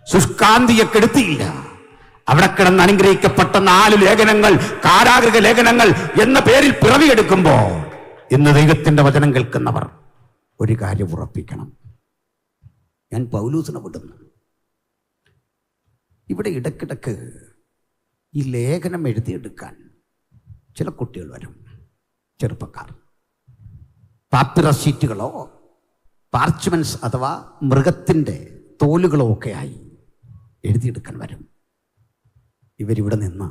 ശുഷ്കാന്തിയെ കെടുത്തിയില്ല. അവിടെ കിടന്ന് അനുഗ്രഹിക്കപ്പെട്ട 4 ലേഖനങ്ങൾ, കാരാഗൃഹ ലേഖനങ്ങൾ എന്ന പേരിൽ പിറവിയെടുക്കുമ്പോൾ ഇന്ന് ദൈവത്തിന്റെ വചനം കേൾക്കുന്നവർ ഒരു കാര്യം ഉറപ്പിക്കണം. ഞാൻ പൗലൂസിനെ വിടുന്നു. ഇവിടെ ഇടയ്ക്കിടയ്ക്ക് ഈ ലേഖനം എഴുതിയെടുക്കാൻ ചില കുട്ടികൾ വരും, ചെറുപ്പക്കാർ. പാപ്പിറസ് ഷീറ്റുകളോ പാർച്ച്മെന്റ്സ് അഥവാ മൃഗത്തിൻ്റെ തോലുകളോ ഒക്കെയായി എഴുതിയെടുക്കാൻ വരും. ഇവരിവിടെ നിന്ന്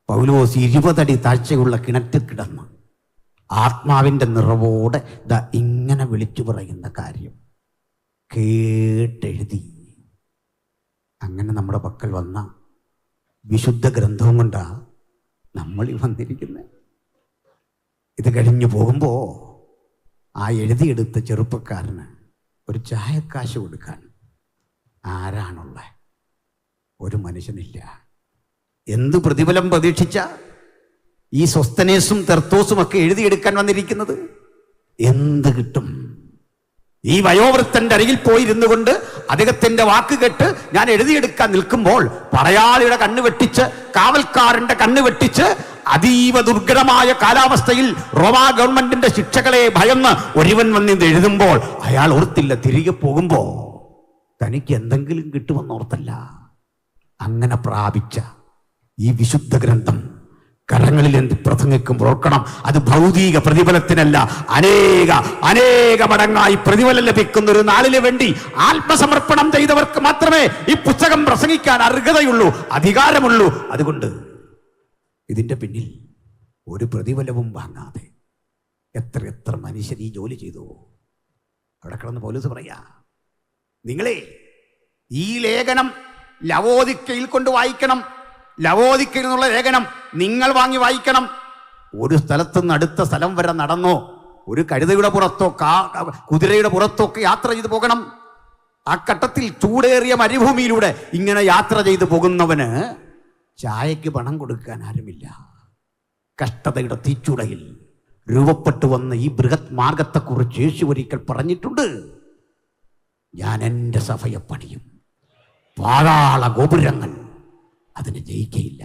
പൗലോസ് 20 അടി താഴ്ചയുള്ള കിണറ്റിൽ കിടന്ന് ആത്മാവിൻ്റെ നിറവോടെ ഇങ്ങനെ വിളിച്ചു പറയുന്ന കാര്യം കേട്ടെഴുതി. അങ്ങനെ നമ്മുടെ പക്കൽ വന്ന വിശുദ്ധ ഗ്രന്ഥവും കൊണ്ടാണ് നമ്മൾ ഈ വന്നിരിക്കുന്നത്. ഇത് കഴിഞ്ഞു പോകുമ്പോൾ ആ എഴുതിയെടുത്ത ചെറുപ്പക്കാരന് ഒരു ചായക്കാശ് കൊടുക്കാൻ ആരാണുള്ള? ഒരു മനുഷ്യനില്ല. എന്ത് പ്രതിഫലം പ്രതീക്ഷിച്ച ഈ സ്വസ്തനേസും തെർത്തോസും ഒക്കെ എഴുതിയെടുക്കാൻ വന്നിരിക്കുന്നത്? എന്ത് കിട്ടും? ഈ വയോവൃത്തന്റെ അരികിൽ പോയിരുന്നു കൊണ്ട് അദ്ദേഹത്തിന്റെ വാക്ക് കേട്ട് ഞാൻ എഴുതിയെടുക്കാൻ നിൽക്കുമ്പോൾ പടയാളിയുടെ കണ്ണ് വെട്ടിച്ച്, കാവൽക്കാരന്റെ കണ്ണ് വെട്ടിച്ച്, അതീവ ദുർഘടമായ കാലാവസ്ഥയിൽ റോമാ ഗവൺമെന്റിന്റെ ശിക്ഷകളെ ഭയന്ന് ഒരുവൻ വന്നിത് എഴുതുമ്പോൾ അയാൾ ഓർത്തില്ല തിരികെ പോകുമ്പോ തനിക്ക് എന്തെങ്കിലും കിട്ടുമെന്നോർത്തല്ല. അങ്ങനെ പ്രാപിച്ച ഈ വിശുദ്ധ ഗ്രന്ഥം കരങ്ങളിൽ എന്ത് പ്രസംഗിക്കുമ്പോൾ ഓർക്കണം, അത് ഭൗതിക പ്രതിഫലത്തിനല്ല, അനേക മടങ്ങായി പ്രതിഫലം ലഭിക്കുന്ന ഒരു നാളിന് വേണ്ടി ആത്മസമർപ്പണം ചെയ്തവർക്ക് മാത്രമേ ഈ പുസ്തകം പ്രസംഗിക്കാൻ അർഹതയുള്ളൂ, അധികാരമുള്ളൂ. അതുകൊണ്ട് ഇതിന്റെ പിന്നിൽ ഒരു പ്രതിഫലവും വാങ്ങാതെ എത്ര മനുഷ്യർ ഈ ജോലി ചെയ്തു. അവിടെ കിടന്ന് പൗലോസ് പറയാ, നിങ്ങളെ ഈ ലേഖനം ലവോദിക്കയിൽ കൊണ്ട് വായിക്കണം. ലവോദിക്കയിൽ നിന്നുള്ള ലേഖനം നിങ്ങൾ വാങ്ങി വായിക്കണം. ഒരു സ്ഥലത്ത് നിന്ന് അടുത്ത സ്ഥലം വരെ നടന്നോ, ഒരു കഴുതയുടെ പുറത്തോ കുതിരയുടെ പുറത്തോ ഒക്കെ യാത്ര ചെയ്ത് പോകണം. ആ ഘട്ടത്തിൽ ചൂടേറിയ മരുഭൂമിയിലൂടെ ഇങ്ങനെ യാത്ര ചെയ്ത് പോകുന്നവന് ചായക്ക് പണം കൊടുക്കാൻ ആരുമില്ല. കഷ്ടതയുടെ തീച്ചുടയിൽ രൂപപ്പെട്ടു വന്ന ഈ ബൃഹത് മാർഗത്തെക്കുറിച്ച് യേശു ഒരിക്കൽ പറഞ്ഞിട്ടുണ്ട്, ഞാൻ എൻ്റെ സഭയെ പണിയും, പാതാള ഗോപുരങ്ങൾ അതിനെ ജയിക്കയില്ല.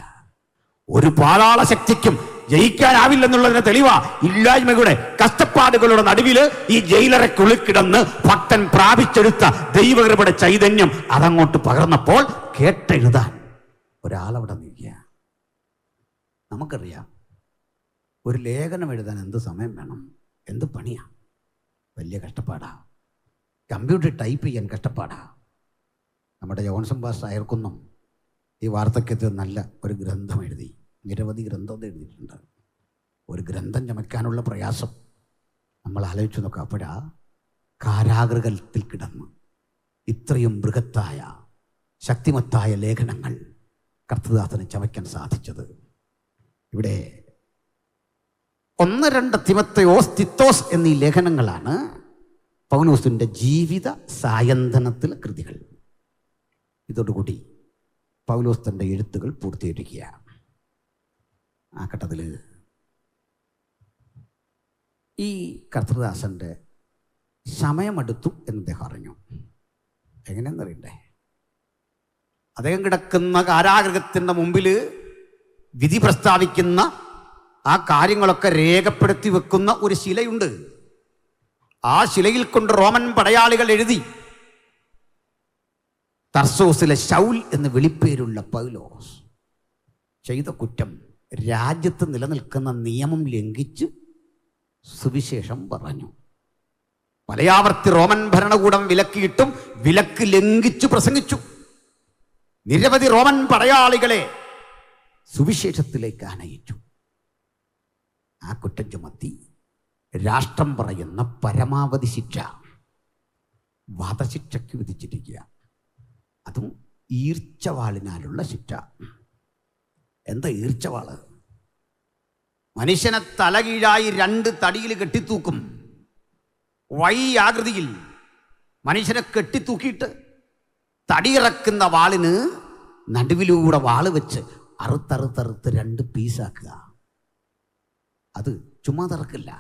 ഒരു പാതാള ശക്തിക്കും ജയിക്കാനാവില്ലെന്നുള്ളതിന് തെളിവാ ഇല്ലായ്മയുടെ കഷ്ടപ്പാടുകളുടെ നടുവില് ഈ ജയിലറയ്ക്കുള്ളിൽ കിടന്ന് ഭക്തൻ പ്രാപിച്ചെടുത്ത ദൈവകൃപയുടെ ചൈതന്യം അതങ്ങോട്ട് പകർന്നപ്പോൾ കേട്ടെഴുതാൻ ഒരാളവിടെ നിൽക്കുക. നമുക്കറിയാം ഒരു ലേഖനം എഴുതാൻ എന്ത് സമയം വേണം? എന്ത് പണിയാ? വലിയ കഷ്ടപ്പാടാ. കമ്പ്യൂട്ടർ ടൈപ്പ് ചെയ്യാൻ കഷ്ടപ്പാടാ. നമ്മുടെ ജോൺസൺ പാസ്റ്റർ അയർക്കുന്നം ഈ വാർദ്ധക്യത്തിൽ നല്ല ഒരു ഗ്രന്ഥം എഴുതി. നിരവധി ഗ്രന്ഥം എഴുതിയിട്ടുണ്ട്. ഒരു ഗ്രന്ഥം ചമയ്ക്കാനുള്ള പ്രയാസം നമ്മൾ ആലോചിച്ച് നോക്കുക. അപ്പോഴാ കാരാഗൃഹത്തിൽ കിടന്ന് ഇത്രയും ബൃഹത്തായ ശക്തിമത്തായ ലേഖനങ്ങൾ കർത്തൃദാസന് ചമയ്ക്കാൻ സാധിച്ചത്. ഇവിടെ 1-2 തിമോഥെയോസ്, തിത്തോസ് എന്നീ ലേഖനങ്ങളാണ് പൗലോസിൻ്റെ ജീവിത സായന്തനത്തിലെ കൃതികൾ. ഇതോടുകൂടി പൗലോസ് തൻ്റെ എഴുത്തുകൾ പൂർത്തീകരിക്കുക. ആ ഘട്ടത്തിൽ ഈ കർത്തൃദാസൻ്റെ സമയമെടുത്തു എന്ന് അദ്ദേഹം അറിഞ്ഞു. എങ്ങനെയെന്നറിയണ്ടേ? അദ്ദേഹം കിടക്കുന്ന കാരാഗൃഹത്തിൻ്റെ മുമ്പിൽ വിധി പ്രസ്താവിക്കുന്ന ആ കാര്യങ്ങളൊക്കെ രേഖപ്പെടുത്തി വെക്കുന്ന ഒരു ശിലയുണ്ട്. ആ ശിലയിൽ കൊണ്ട് റോമൻ പടയാളികൾ എഴുതി, തർസോസിലെ ശൗൽ എന്ന് വിളിപ്പേരുള്ള പൗലോസ് ചെയ്ത കുറ്റം രാജ്യത്ത് നിലനിൽക്കുന്ന നിയമം ലംഘിച്ച് സുവിശേഷം പറഞ്ഞു. പലയാവർത്തി റോമൻ ഭരണകൂടം വിലക്കിയിട്ടും വിലക്ക് ലംഘിച്ചു പ്രസംഗിച്ചു. നിരവധി റോമൻ പടയാളികളെ സുവിശേഷത്തിലേക്ക് ആനയിച്ചു. ആ കുറ്റം ചുമത്തി രാഷ്ട്രം പറയുന്ന പരമാവധി ശിക്ഷ വധശിക്ഷയ്ക്ക് വിധിച്ചിരിക്കുക. അതും ഈർച്ചവാളിനാലുള്ള ശിക്ഷ. എന്താ ഈർച്ചവാള്? മനുഷ്യനെ തലകീഴായി 2 തടിയിൽ കെട്ടിത്തൂക്കും. ആകൃതിയിൽ മനുഷ്യനെ കെട്ടിത്തൂക്കിയിട്ട് തടിയിറക്കുന്ന വാളിന് നടുവിലൂടെ വാള് വെച്ച് അറുത്തറുത്തറുത്ത് 2 പീസാക്കുക. അത് ചുമ്മാ തറക്കില്ല.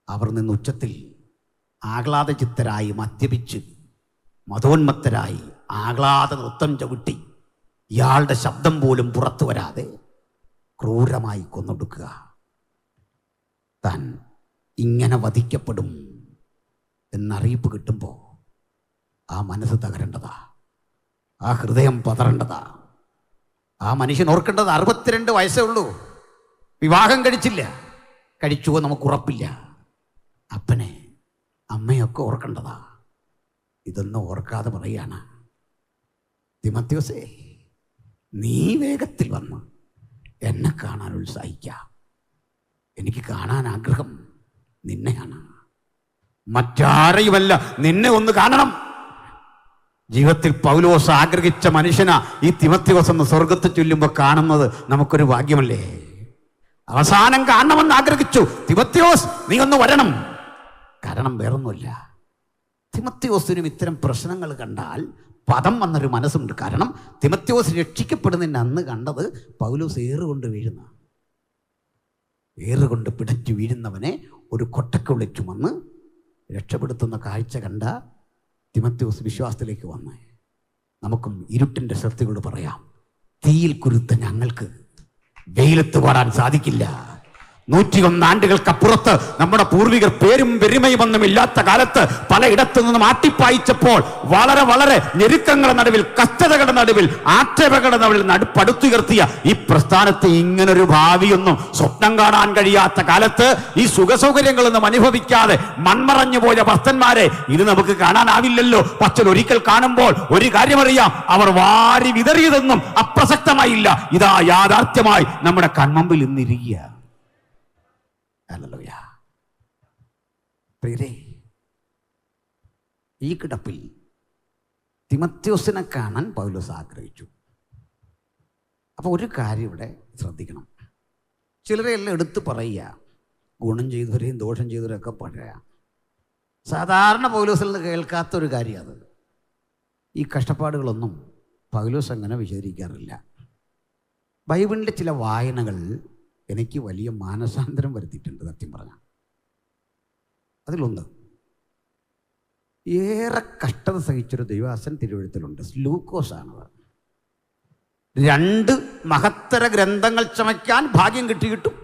അവർ നിന്ന് ഉച്ചത്തിൽ ആഹ്ലാദചിത്തരായി മദ്യപിച്ച് മതോന്മത്തരായി ആഹ്ലാദ നൃത്തം ചവിട്ടി ഇയാളുടെ ശബ്ദം പോലും പുറത്തു വരാതെ ക്രൂരമായി കൊന്നൊടുക്കുക. താൻ ഇങ്ങനെ വധിക്കപ്പെടും എന്നറിയിപ്പ് കിട്ടുമ്പോൾ ആ മനസ്സ് തകരേണ്ടതാ, ആ ഹൃദയം പതറേണ്ടതാ. ആ മനുഷ്യൻ ഓർക്കേണ്ടത് 62 വയസ്സേ ഉള്ളൂ. വിവാഹം കഴിച്ചില്ല. കഴിച്ചുവോ നമുക്ക് ഉറപ്പില്ല. അപ്പനെ അമ്മയൊക്കെ ഓർക്കേണ്ടതാ. ഇതൊന്നും ഓർക്കാതെ പറയാണ്, തിമോഥെയോസേ, നീ വേഗത്തിൽ വന്ന് എന്നെ കാണാൻ ഉത്സാഹിക്കാം. എനിക്ക് കാണാൻ ആഗ്രഹം നിന്നെയാണ്, മറ്റാരെയുമല്ല. നിന്നെ ഒന്ന് കാണണം. ജീവിതത്തിൽ പൗലോസ് ആഗ്രഹിച്ച മനുഷ്യനാ ഈ തിമോഥെയോസ് എന്ന് സ്വർഗത്ത് ചൊല്ലുമ്പോൾ കാണുന്നത് നമുക്കൊരു ഭാഗ്യമല്ലേ? അവസാനം കാണണമെന്ന് ആഗ്രഹിച്ചു. തിമോഥെയോസ്, നീ ഒന്ന് വരണം. കാരണം വേറൊന്നുമില്ല, തിമോഥെയോസിനും ഇത്തരം പ്രശ്നങ്ങൾ കണ്ടാൽ പദം വന്നൊരു മനസ്സുണ്ട്. കാരണം തിമോഥെയോസ് രക്ഷിക്കപ്പെടുന്നതിന് അന്ന് കണ്ടത് പൗലോസ് ഏറുകൊണ്ട് വീഴുന്ന, ഏറുകൊണ്ട് പിടച്ചു വീഴുന്നവനെ ഒരു കൊട്ടക്കുള്ളിൽ ചുമന്ന് രക്ഷപ്പെടുത്തുന്ന കാഴ്ച കണ്ട തിമോഥെയോസ് വിശ്വാസത്തിലേക്ക് വന്ന്, നമുക്കും ഇരുട്ടിൻ്റെ ശക്തികളോട് പറയാം, തീയിൽ കുരുത്ത ഞങ്ങൾക്ക് വെയിലത്ത് പാടാൻ സാധിക്കില്ല. 101 ആണ്ടുകൾക്കപ്പുറത്ത് നമ്മുടെ പൂർവികർ പേരും പെരുമയുമൊന്നും ഇല്ലാത്ത കാലത്ത് പലയിടത്തു നിന്നും ആട്ടിപ്പായിച്ചപ്പോൾ വളരെ വളരെ ഞെരുക്കങ്ങളുടെ നടുവിൽ, കഷ്ടതകളുടെ നടുവിൽ, ആക്ഷേപങ്ങളുടെ നടുവിൽ പടുത്തുയർത്തിയ ഈ പ്രസ്ഥാനത്തെ ഇങ്ങനൊരു ഭാവിയൊന്നും സ്വപ്നം കാണാൻ കഴിയാത്ത കാലത്ത് ഈ സുഖസൗകര്യങ്ങളൊന്നും അനുഭവിക്കാതെ മൺമറഞ്ഞു പോയ ഭക്തന്മാരെ ഇത് നമുക്ക് കാണാനാവില്ലല്ലോ. പക്ഷേ ഒരിക്കൽ കാണുമ്പോൾ ഒരു കാര്യമറിയാം, അവർ വാരി വിതറിയതൊന്നും അപ്രസക്തമായില്ല. ഇതാ യാഥാർത്ഥ്യമായി നമ്മുടെ കൺമുമ്പിൽ ഇന്നിരിക്കുക. ഹല്ലേലൂയ. പ്രിയരേ, ഈ കിടപ്പിൽ തിമോഥെയോസിനെ കാണാൻ പൗലോസ് ആഗ്രഹിച്ചു. അപ്പോൾ ഒരു കാര്യം ഇവിടെ ശ്രദ്ധിക്കണം. ചിലരെല്ലാം എടുത്തു പറയുക, ഗുണം ചെയ്തവരെയും ദോഷം ചെയ്തവരെയൊക്കെ പറയാം. സാധാരണ പൗലോസിൽ നിന്ന് കേൾക്കാത്തൊരു കാര്യം അത്. ഈ കഷ്ടപ്പാടുകളൊന്നും പൗലോസ് അങ്ങനെ വിശദീകരിക്കാറില്ല. ബൈബിളിൻ്റെ ചില വായനകൾ എനിക്ക് വലിയ മാനസാന്തരം വരുത്തിയിട്ടുണ്ട്. സത്യം പറഞ്ഞാൽ അതിലൊന്ന്, ഏറെ കഷ്ടത സഹിച്ചൊരു ദൈവദാസൻ തിരുവെഴുത്തിലുണ്ട്. ലൂക്കോസാണത്. 2 മഹത്തര ഗ്രന്ഥങ്ങൾ ചമയ്ക്കാൻ ഭാഗ്യം കിട്ടിയിട്ടും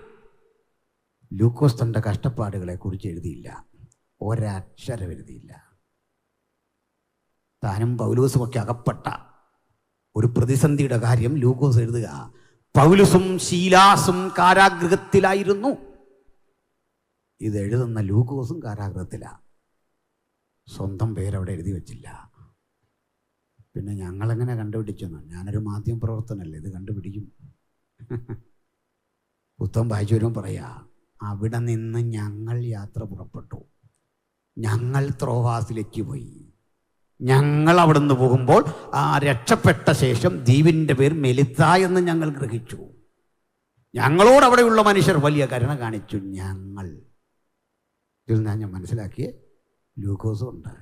ലൂക്കോസ് തൻ്റെ കഷ്ടപ്പാടുകളെ കുറിച്ച് എഴുതിയില്ല, ഒരക്ഷരം എഴുതിയില്ല. താനും പൗലോസുമൊക്കെ അകപ്പെട്ട ഒരു പ്രതിസന്ധിയുടെ കാര്യം ലൂക്കോസ് എഴുതുക. പൗലുസും ശീലാസും കാരാഗൃഹത്തിലായിരുന്നു. ഇത് എഴുതുന്ന ലൂക്കോസും കാരാഗൃഹത്തിലാണ്. സ്വന്തം പേരവിടെ എഴുതി വെച്ചില്ല. പിന്നെ ഞങ്ങളെങ്ങനെ കണ്ടുപിടിച്ചെന്ന്? ഞാനൊരു മാധ്യമ പ്രവർത്തനല്ലേ, ഇത് കണ്ടുപിടിക്കും. പുസ്തകം വായിച്ചു വരുമ്പോൾ പറയാ, അവിടെ നിന്ന് ഞങ്ങൾ യാത്ര പുറപ്പെട്ടു. ഞങ്ങൾ ത്രോവാസിലേക്ക് പോയി. ഞങ്ങൾ അവിടെ നിന്ന് പോകുമ്പോൾ ആ രക്ഷപ്പെട്ട ശേഷം ദ്വീപിൻ്റെ പേര് മെലിത്ത എന്ന് ഞങ്ങൾ ഗ്രഹിച്ചു. ഞങ്ങളോട് അവിടെയുള്ള മനുഷ്യർ വലിയ കരുണ കാണിച്ചു. ഞങ്ങൾ ഇതിൽ ഞാൻ മനസ്സിലാക്കിയ ലൂക്കോസും ഉണ്ട്.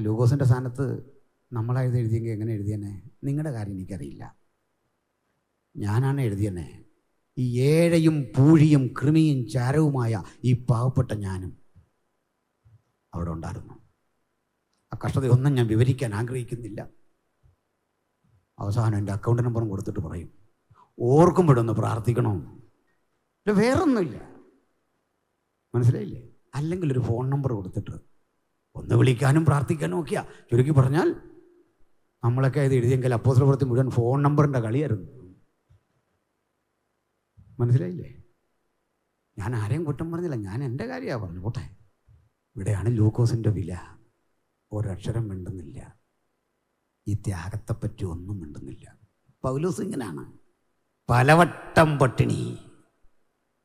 ലൂക്കോസിൻ്റെ സ്ഥാനത്ത് നമ്മളായത് എഴുതിയെങ്കിൽ എങ്ങനെ എഴുതിയെന്നെ? നിങ്ങളുടെ കാര്യം എനിക്കറിയില്ല. ഞാനാണ് എഴുതിയെന്നെ. ഈ ഏഴയും പൂഴിയും കൃമിയും ചാരവുമായ ഈ പാവപ്പെട്ട ഞാനും അവിടെ ഉണ്ടായിരുന്നു. ആ കഷ്ടതയൊന്നും ഞാൻ വിവരിക്കാൻ ആഗ്രഹിക്കുന്നില്ല. അവസാനം എൻ്റെ അക്കൗണ്ട് നമ്പറും കൊടുത്തിട്ട് പറയും, ഓർക്കുമ്പോഴൊന്ന് പ്രാർത്ഥിക്കണോ. വേറൊന്നുമില്ല, മനസ്സിലായില്ലേ? അല്ലെങ്കിൽ ഒരു ഫോൺ നമ്പർ കൊടുത്തിട്ട് ഒന്ന് വിളിക്കാനും പ്രാർത്ഥിക്കാനും ഒക്കെയാ. ചുരുക്കി പറഞ്ഞാൽ നമ്മളൊക്കെ ഇത് എഴുതിയെങ്കിൽ അപ്പോസ്തലപ്രവൃത്തി മുഴുവൻ ഫോൺ നമ്പറിൻ്റെ കളിയായിരുന്നു. മനസ്സിലായില്ലേ? ഞാൻ ആരെയും കുറ്റം പറഞ്ഞില്ല, ഞാൻ എൻ്റെ കാര്യമാണ് പറഞ്ഞു. പോട്ടെ, ഇവിടെയാണ് ലൂക്കോസിൻ്റെ വില. ഒരക്ഷരം മിണ്ടുന്നില്ല. ഈ ത്യാഗത്തെപ്പറ്റി ഒന്നും മിണ്ടുന്നില്ല. പൗലോസ് ഇങ്ങനെയാണ്. പലവട്ടം പട്ടിണി,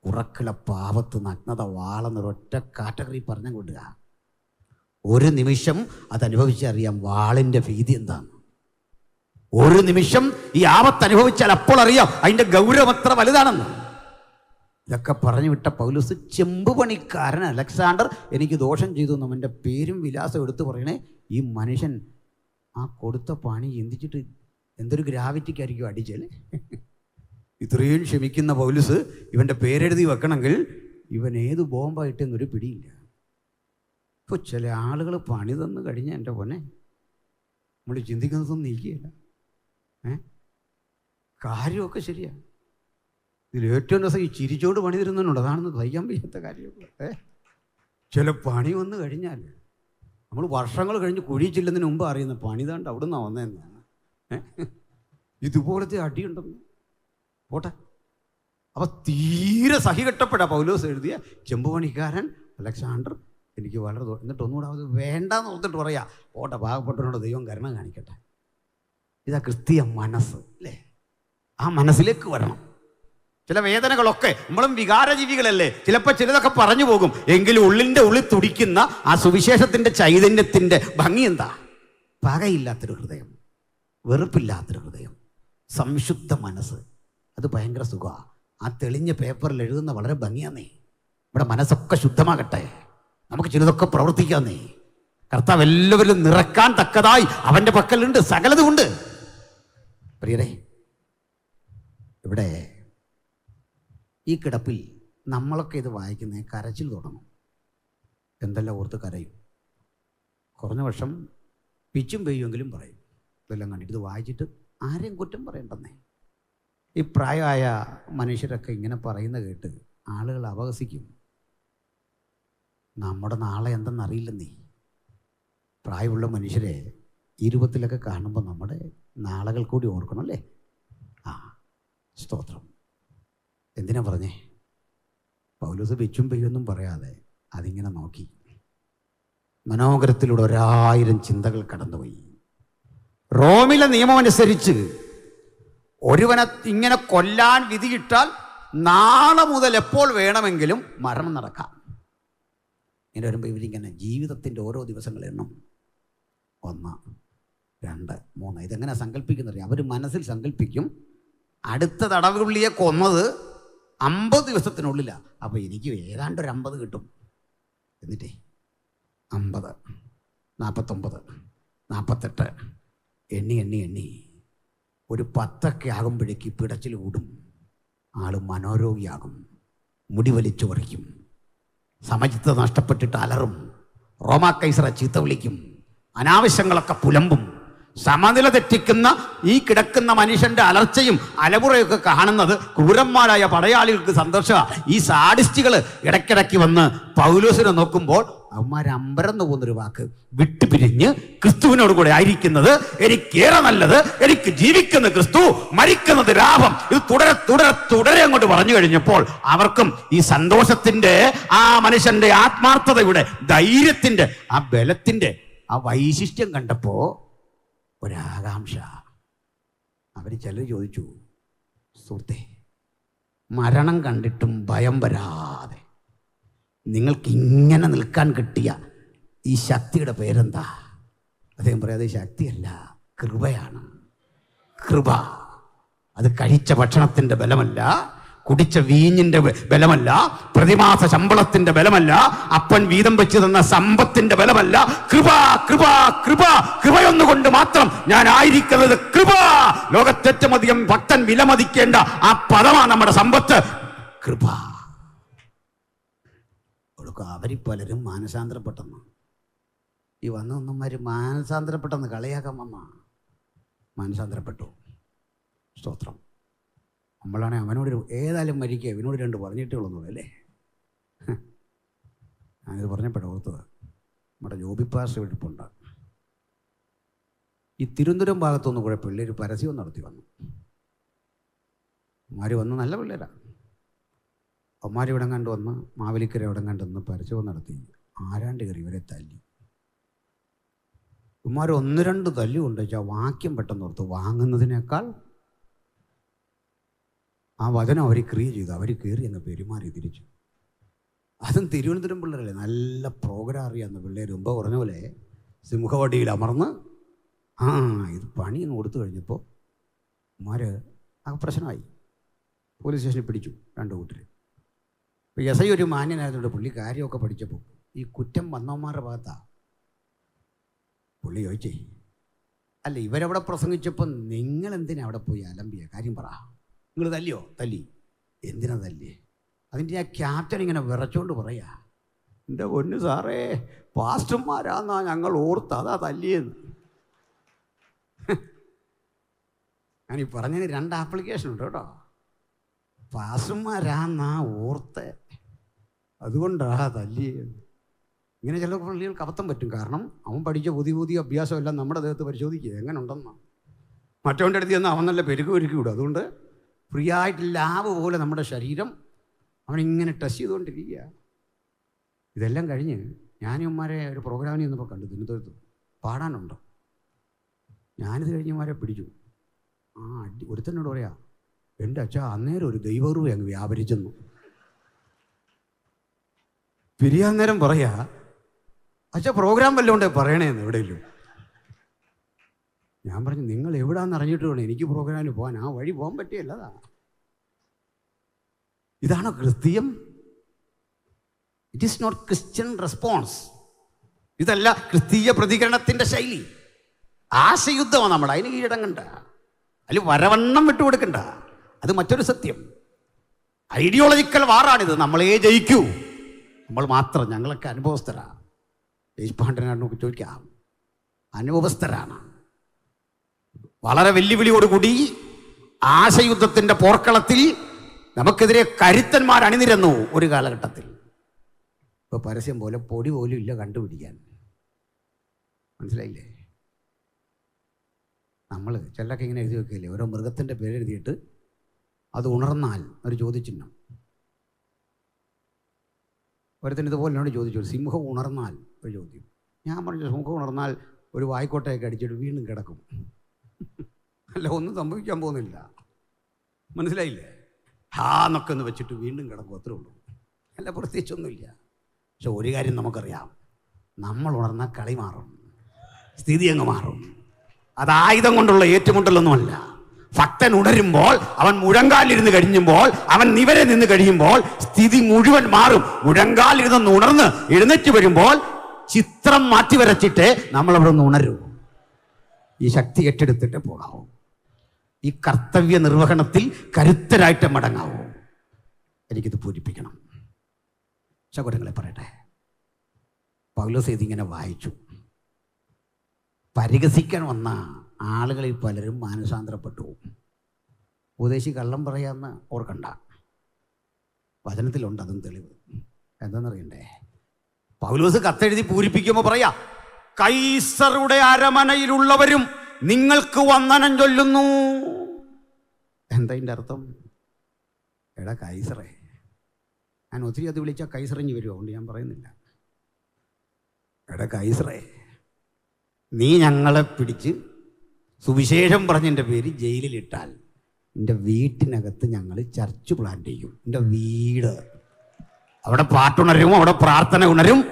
ഉറക്കിള, പാവത്ത്, നഗ്നത, വാളെന്നൊരൊറ്റ കാറ്റഗറി പറഞ്ഞു കൊണ്ടുക. ഒരു നിമിഷം അതനുഭവിച്ചറിയാം വാളിൻ്റെ ഭീതി എന്താണ്. ഒരു നിമിഷം ഈ ആപത്ത് അനുഭവിച്ചാൽ അപ്പോൾ അറിയാം അതിൻ്റെ ഗൗരവം എത്ര വലുതാണെന്ന്. ഇതൊക്കെ പറഞ്ഞു വിട്ട പൗലോസ് ചെമ്പ് പണിക്കാരൻ അലക്സാണ്ടർ എനിക്ക് ദോഷം ചെയ്തു എന്ന് അവൻ്റെ പേരും വിലാസം എടുത്ത് പറയണേ. ഈ മനുഷ്യൻ ആ കൊടുത്ത പണി ചിന്തിച്ചിട്ട് എന്തൊരു ഗ്രാവിറ്റിക്കായിരിക്കും അടിച്ചല്ലേ. ഇത്രയും ക്ഷമിക്കുന്ന പൗലോസ് ഇവൻ്റെ പേരെഴുതി വെക്കണമെങ്കിൽ ഇവൻ ഏത് ബോംബായിട്ടെന്നൊരു പിടിയില്ല. ഇപ്പോൾ ചില ആളുകൾ പണി തന്നു കഴിഞ്ഞാൽ എൻ്റെ പൊന്നെ നമ്മൾ ചിന്തിക്കുന്നതൊന്നും നീക്കിയില്ല. കാര്യമൊക്കെ ശരിയാണ്. ഇതിൽ ഏറ്റവും രസം ഈ ചിരിച്ചോട് പണി തരുന്നുണ്ട്. അതാണെന്ന് സഹിക്കാൻ വയ്യാത്ത കാര്യമൊക്കെ. ചില പണി വന്നു കഴിഞ്ഞാൽ നമ്മൾ വർഷങ്ങൾ കഴിഞ്ഞ് കുഴി ചെല്ലുന്നതിന് മുമ്പ് അറിയുന്ന പണി താണ്ട് അവിടെ നിന്നാണ് വന്നതെന്നാണ്. ഇതുപോലത്തെ അടിയുണ്ടെന്ന്. പോട്ടെ. അപ്പം തീരെ സഹികെട്ടപ്പെടാ പൗലോസ് എഴുതിയ ചെമ്പുപണിക്കാരൻ അലക്സാണ്ടർ എനിക്ക് വളരെ എന്നിട്ട് ഒന്നുകൂടെ അത് വേണ്ടാന്ന് ഓർത്തിട്ട് പറയാ, പോട്ടെ, പാവപ്പെട്ടവനോട് ദൈവം കരുണ കാണിക്കട്ടെ. ഇതാ ക്രിസ്തീയ മനസ്സ് അല്ലേ? ആ മനസ്സിലേക്ക് വരണം. ചില വേദനകളൊക്കെ നമ്മളും വികാരജീവികളല്ലേ, ചിലപ്പോൾ ചിലതൊക്കെ പറഞ്ഞു പോകും. എങ്കിലും ഉള്ളിൻ്റെ ഉള്ളിൽ തുടിക്കുന്ന ആ സുവിശേഷത്തിൻ്റെ ചൈതന്യത്തിൻ്റെ ഭംഗി എന്താ? പകയില്ലാത്തൊരു ഹൃദയം, വെറുപ്പില്ലാത്തൊരു ഹൃദയം, സംശുദ്ധ മനസ്സ്. അത് ഭയങ്കര സുഖമാണ്. ആ തെളിഞ്ഞ പേപ്പറിൽ എഴുതുന്ന വളരെ ഭംഗിയാന്നേ. ഇവിടെ മനസ്സൊക്കെ ശുദ്ധമാകട്ടെ, നമുക്ക് ചിലതൊക്കെ പ്രവർത്തിക്കാന്നേ. കർത്താവ് എല്ലാവരിലും നിറക്കാൻ തക്കതായി അവൻ്റെ പക്കലുണ്ട്, സകലതുമുണ്ട്. പ്രിയരെ, ഇവിടെ ഈ കിടപ്പിൽ നമ്മളൊക്കെ ഇത് വായിക്കുന്ന കരച്ചിൽ തുടങ്ങും. എന്തെല്ലാം ഓർത്ത് കരയും. കുറഞ്ഞ വർഷം പിച്ചും പെയ്യുമെങ്കിലും പറയും. ഇതെല്ലാം കണ്ടിട്ട് ഇത് വായിച്ചിട്ട് ആരെയും കുറ്റം പറയണ്ടെന്നേ. ഈ പ്രായമായ മനുഷ്യരൊക്കെ ഇങ്ങനെ പറയുന്ന കേട്ട് ആളുകൾ അപഹസിക്കും. നമ്മുടെ നാളെ എന്തെന്നറിയില്ലെന്നേ. പ്രായമുള്ള മനുഷ്യരെ ഈ രൂപത്തിലൊക്കെ കാണുമ്പോൾ നമ്മുടെ നാളുകൾ കൂടി ഓർക്കണം അല്ലേ? സ്തോത്രം. എന്തിനാ പറഞ്ഞേ? പൗലോസ് പിച്ചും പെയ്യൊന്നും പറയാതെ അതിങ്ങനെ നോക്കി. മനോഹരത്തിലൂടെ 1000 ചിന്തകൾ കടന്നുപോയി. റോമിലെ നിയമം അനുസരിച്ച് ഒരുവനെ ഇങ്ങനെ കൊല്ലാൻ വിധിയിട്ടാൽ നാളെ മുതൽ എപ്പോൾ വേണമെങ്കിലും മരണം നടക്കാം. ഇങ്ങനെ വരുമ്പോൾ ഇവരിങ്ങനെ ജീവിതത്തിൻ്റെ ഓരോ ദിവസങ്ങൾ എണ്ണം. 1, 2, 3. ഇതെങ്ങനെ സങ്കല്പിക്കുന്നറിയാം? അവർ മനസ്സിൽ സങ്കല്പിക്കും അടുത്ത തടവുള്ളിയെ കൊന്നത് 50 ദിവസത്തിനുള്ളിലാണ്. അപ്പോൾ എനിക്ക് ഏതാണ്ട് ഒരു 50 കിട്ടും. എന്നിട്ടേ 50, 49, 48 എണ്ണി ഒരു 10 ആകുമ്പോഴേക്ക് പിടച്ചിൽ കൂടും. ആൾ മനോരോഗിയാകും, മുടി വലിച്ചു പറിക്കും, സമചിത്തത നഷ്ടപ്പെട്ടിട്ട് അലറും, റോമാ കൈസറെ ചീത്ത വിളിക്കും, അനാവശ്യങ്ങളൊക്കെ പുലമ്പും, സമനില തെറ്റിക്കുന്ന ഈ കിടക്കുന്ന മനുഷ്യന്റെ അലർച്ചയും അലമുറയൊക്കെ കാണുന്നത് ക്രൂരന്മാരായ പടയാളികൾക്ക് സന്തോഷമാണ്. ഈ സാഡിസ്റ്റുകൾ ഇടയ്ക്കിടയ്ക്ക് വന്ന് പൗലോസിനെ നോക്കുമ്പോൾ അവന്മാരമ്പരന്ന് പോകുന്നൊരു വാക്ക്, വിട്ടുപിരിഞ്ഞ് ക്രിസ്തുവിനോട് കൂടെ ആയിരിക്കുന്നത് എനിക്കേറെ നല്ലത്, എനിക്ക് ജീവിക്കുന്ന ക്രിസ്തു, മരിക്കുന്നത് ലാഭം. ഇത് തുടരെ തുടരെ തുടരെ അങ്ങോട്ട് പറഞ്ഞു കഴിഞ്ഞപ്പോൾ അവർക്കും ഈ സന്തോഷത്തിന്റെ, ആ മനുഷ്യന്റെ ആത്മാർത്ഥതയുടെ, ധൈര്യത്തിന്റെ, ആ ബലത്തിന്റെ ആ വൈശിഷ്ട്യം കണ്ടപ്പോ ഒരാകാംക്ഷ. അവർ ചിലർ ചോദിച്ചു, സുഹൃത്തേ, മരണം കണ്ടിട്ടും ഭയം വരാതെ നിങ്ങൾക്ക് ഇങ്ങനെ നിൽക്കാൻ കിട്ടിയ ഈ ശക്തിയുടെ പേരെന്താ? അദ്ദേഹം പറയാതെ ശക്തിയല്ല, കൃപയാണ്. കൃപ. അത് കഴിച്ച ഭക്ഷണത്തിൻ്റെ ബലമല്ല, കുടിച്ച വീഞ്ഞിന്റെ ബലമല്ല, പ്രതിമാസ ശമ്പളത്തിന്റെ ബലമല്ല, അപ്പൻ വീതം വെച്ച് തന്ന സമ്പത്തിന്റെ ബലമല്ല. കൃപ, കൃപ, കൃപ. കൃപയൊന്നുകൊണ്ട് മാത്രം ഞാൻ ആയിരിക്കുന്നത് കൃപ. ലോകത്തേറ്റവും അധികം ഭക്തൻ വിലമതിക്കേണ്ട ആ പദമാണ് നമ്മുടെ സമ്പത്ത്, കൃപ. അവരിൽ പലരും മാനസാന്തരപ്പെട്ടെന്ന്, ഈ വന്നൊന്നന്മാര് മാനസാന്തരപ്പെട്ടെന്ന് കളിയാക്കാൻ വന്ന മാനസാന്തരപ്പെട്ടു. സ്തോത്രം. നമ്മളാണെങ്കിൽ അവനോട് ഏതായാലും മരിക്കുക, ഇവനോട് രണ്ട് പറഞ്ഞിട്ടേ ഉള്ളൂ അല്ലേ. ഞാനിത് പറഞ്ഞപ്പോഴാണ് ഓർത്തത്, നമ്മുടെ ജോബിപ്പാസ് വെടിപ്പുണ്ട്. ഈ തിരുവനന്തപുരം ഭാഗത്തൊന്നും കൂടെ പിള്ളേർ പരസ്യം നടത്തി വന്നു. അവന്മാർ വന്ന് നല്ല പിള്ളേരാണ്. അവന്മാരിവിടെ കണ്ട് വന്ന് മാവേലിക്കര ഇവിടെ കണ്ടെന്ന് പരസ്യവും നടത്തി. ആരാണ്ട് കയറി ഇവരെ തല്ലി. ഇവന്മാർ ഒന്ന് രണ്ട് തല്ലി കൊണ്ട് വെച്ചാൽ വാക്യം പെട്ടെന്ന് ഓർത്ത് വാങ്ങുന്നതിനേക്കാൾ ആ വചനം അവർ ക്രിയ ചെയ്തു. അവർ കയറി അങ്ങ് പെരുമാറി തിരിച്ചു. അതും തിരുവനന്തപുരം പിള്ളേരല്ലേ, നല്ല പ്രോഗ്രാം അറിയാവുന്ന പിള്ളേർ. മുമ്പ് പറഞ്ഞ പോലെ സിംഹവടിയിൽ അമർന്ന് ഇത് പണിയൊന്നും കൊടുത്തു കഴിഞ്ഞപ്പോൾ ഇവന്മാർ ആ പ്രശ്നമായി. പോലീസ് സ്റ്റേഷനിൽ പിടിച്ചു രണ്ട് കൂട്ടർ. ഇപ്പോൾ എസ് ഐ ഒരു മാന്യനായതുകൊണ്ട് പുള്ളി കാര്യമൊക്കെ പഠിച്ചപ്പോൾ ഈ കുറ്റം വന്നവന്മാരുടെ ഭാഗത്താണ്. പുള്ളി ചോദിച്ചേ, അല്ല ഇവരവിടെ പ്രസംഗിച്ചപ്പോൾ നിങ്ങളെന്തിനാ അവിടെ പോയി അലമ്പിയ? കാര്യം പറ. നിങ്ങൾ തല്ലിയോ? തല്ലി. എന്തിനാ തല്ലി? അതിൻ്റെ ആ ക്യാപ്റ്റൻ ഇങ്ങനെ വിറച്ചോണ്ട് പറയാ, എൻ്റെ പൊന്നു സാറേ, പാസ്റ്റർമാരാന്നാ ഞങ്ങൾ ഓർത്ത്, അതാ തല്ലിയെന്ന്. ഞാനീ പറഞ്ഞതിന് രണ്ട് ആപ്ലിക്കേഷൻ ഉണ്ട് കേട്ടോ. പാസ്റ്റർമാരാന്നാ ഓർത്ത്, അതുകൊണ്ടാ തല്ലിയെന്ന്. ഇങ്ങനെ ചില പള്ളികൾക്ക് അബദ്ധം പറ്റും. കാരണം അവൻ പഠിച്ച പുതിയ പുതിയ അഭ്യാസമെല്ലാം നമ്മുടെ ദേഹത്ത് പരിശോധിക്കുക എങ്ങനെ ഉണ്ടെന്നാണ്. മറ്റവൻ്റെ അടുത്ത് ചെന്ന് അവൻ നല്ല പെരുക്ക് വിടും. അതുകൊണ്ട് ഫ്രീ ആയിട്ട് ലാവ് പോലെ നമ്മുടെ ശരീരം അവനിങ്ങനെ ടെസ്റ്റ് ചെയ്തുകൊണ്ടിരിക്കുക. ഇതെല്ലാം കഴിഞ്ഞ് ഞാനിവന്മാരെ ഒരു പ്രോഗ്രാമിന് ചെന്നപ്പോൾ കണ്ടു, തിരുവനന്തപുരത്ത് പാടാനുണ്ട്. ഞാനിത് കഴിഞ്ഞവന്മാരെ പിടിച്ചു. ഒരുത്തനോട് പറയാ, എൻ്റെ അച്ഛാ അന്നേരം ഒരു ദൈവകൃപ അങ്ങ് വ്യാപരിച്ചെന്നു. പിരിയാൻ നേരം പറയാ, അച്ഛാ പ്രോഗ്രാം വല്ലതുകൊണ്ടേ പറയണേന്ന് എവിടെയല്ലോ. ഞാൻ പറഞ്ഞു, നിങ്ങൾ എവിടാന്ന് അറിഞ്ഞിട്ട് വേണം എനിക്ക് പ്രോഗ്രാമിന് പോകാൻ. ആ വഴി പോകാൻ പറ്റിയല്ലതാ. ഇതാണോ ക്രിസ്തീയം? It is not Christian response. ഇതല്ല ക്രിസ്തീയ പ്രതികരണത്തിന്റെ ശൈലി. ആശയുദ്ധമാണ് നമ്മൾ. അതിന് കീഴടങ്ങണ്ട, അതിൽ വരവണ്ണം വിട്ടുകൊടുക്കണ്ട. അത് മറ്റൊരു സത്യം. ഐഡിയോളജിക്കൽ വാറാണിത്. നമ്മളേ ജയിക്കൂ, നമ്മൾ മാത്രം. ഞങ്ങളൊക്കെ അനുഭവസ്ഥരാ. യേശുപാണ്ഡനാണ് നമുക്ക് ചോദിക്കാം, അനുഭവസ്ഥരാണ്. വളരെ വെല്ലുവിളിയോടുകൂടി ആശയുദ്ധത്തിൻ്റെ പോർക്കളത്തിൽ നമുക്കെതിരെ കരുത്തന്മാർ അണിനിരന്നു ഒരു കാലഘട്ടത്തിൽ. ഇപ്പോൾ പരസ്യം പോലെ പൊടി പോലും ഇല്ല കണ്ടുപിടിക്കാൻ. മനസ്സിലായില്ലേ? നമ്മൾ ചിലരൊക്കെ ഇങ്ങനെ എഴുതി വെക്കില്ലേ, ഓരോ മൃഗത്തിൻ്റെ പേരെഴുതിയിട്ട് അത് ഉണർന്നാൽ ഒരു ചോദ്യചിഹ്നം. ഒരുത്തിന് ഇതുപോലെ എന്നോട് ചോദിച്ചു, സിംഹം ഉണർന്നാൽ ഒരു ചോദ്യം. ഞാൻ പറഞ്ഞു, സിംഹം ഉണർന്നാൽ ഒരു വായിക്കോട്ടയൊക്കെ അടിച്ചിട്ട് വീണ്ടും കിടക്കും. അല്ല, ഒന്നും സംഭവിക്കാൻ പോകുന്നില്ല. മനസ്സിലായില്ലേ? എന്നൊക്കെ ഒന്ന് വെച്ചിട്ട് വീണ്ടും കിടക്കും, അത്രേ ഉള്ളൂ. അല്ല, പ്രത്യേകിച്ചൊന്നുമില്ല. പക്ഷെ ഒരു കാര്യം നമുക്കറിയാം, നമ്മൾ ഉണർന്നാൽ കളി മാറും, സ്ഥിതി അങ്ങ് മാറും. അത് ആയുധം കൊണ്ടുള്ള ഏറ്റുമുട്ടലൊന്നുമല്ല. ഭക്തൻ ഉണരുമ്പോൾ, അവൻ മുഴങ്കാലിരുന്ന് കഴിയുമ്പോൾ, അവൻ നിവരെ നിന്ന് കഴിയുമ്പോൾ സ്ഥിതി മുഴുവൻ മാറും. മുഴങ്കാലിരുന്ന് ഉണർന്ന് എഴുന്നേറ്റ് വരുമ്പോൾ ചിത്രം മാറ്റി വരച്ചിട്ട് നമ്മൾ അവിടെ നിന്ന് ഉണരും. ഈ ശക്തി ഏറ്റെടുത്തിട്ട് പോകാവൂ. ഈ കർത്തവ്യ നിർവഹണത്തിൽ കരുത്തരായിട്ട് മടങ്ങാവൂ. എനിക്കിത് പൂരിപ്പിക്കണം. സഹോദരങ്ങളെ പറയട്ടെ, പൗലോസ് ഇതിങ്ങനെ വായിച്ചു. പരിഹസിക്കാൻ വന്ന ആളുകളിൽ പലരും മാനസാന്തരപ്പെട്ടു. ഉപദേശി കള്ളം പറയാമെന്ന് ഓർക്കണ്ട, വചനത്തിലുണ്ട് അതും തെളിവ്. എന്താണെന്നറിയണ്ടേ? പൗലോസ് കത്തെഴുതി പൂരിപ്പിക്കുമ്പോൾ പറയാ, കൈസറുടെ അരമനയിലുള്ളവരും നിങ്ങൾക്ക് വന്ദനം ചൊല്ലുന്നു. എന്താ ഇതിൻ്റെ അർത്ഥം? എടാ കൈസറേ, ഞാൻ ഒത്തിരി അത് വിളിച്ചാൽ കൈസറിഞ്ഞ് വരുമോ? അതുകൊണ്ട് ഞാൻ പറയുന്നില്ല. എടാ കൈസറേ, നീ ഞങ്ങളെ പിടിച്ച് സുവിശേഷം പറഞ്ഞതിൻ്റെ പേര് ജയിലിലിട്ടാൽ എൻ്റെ വീട്ടിനകത്ത് ഞങ്ങൾ ചർച്ച് പ്ലാൻ ചെയ്യും. എൻ്റെ വീട്, അവിടെ പാട്ടുണരും, അവിടെ പ്രാർത്ഥന ഉണരും,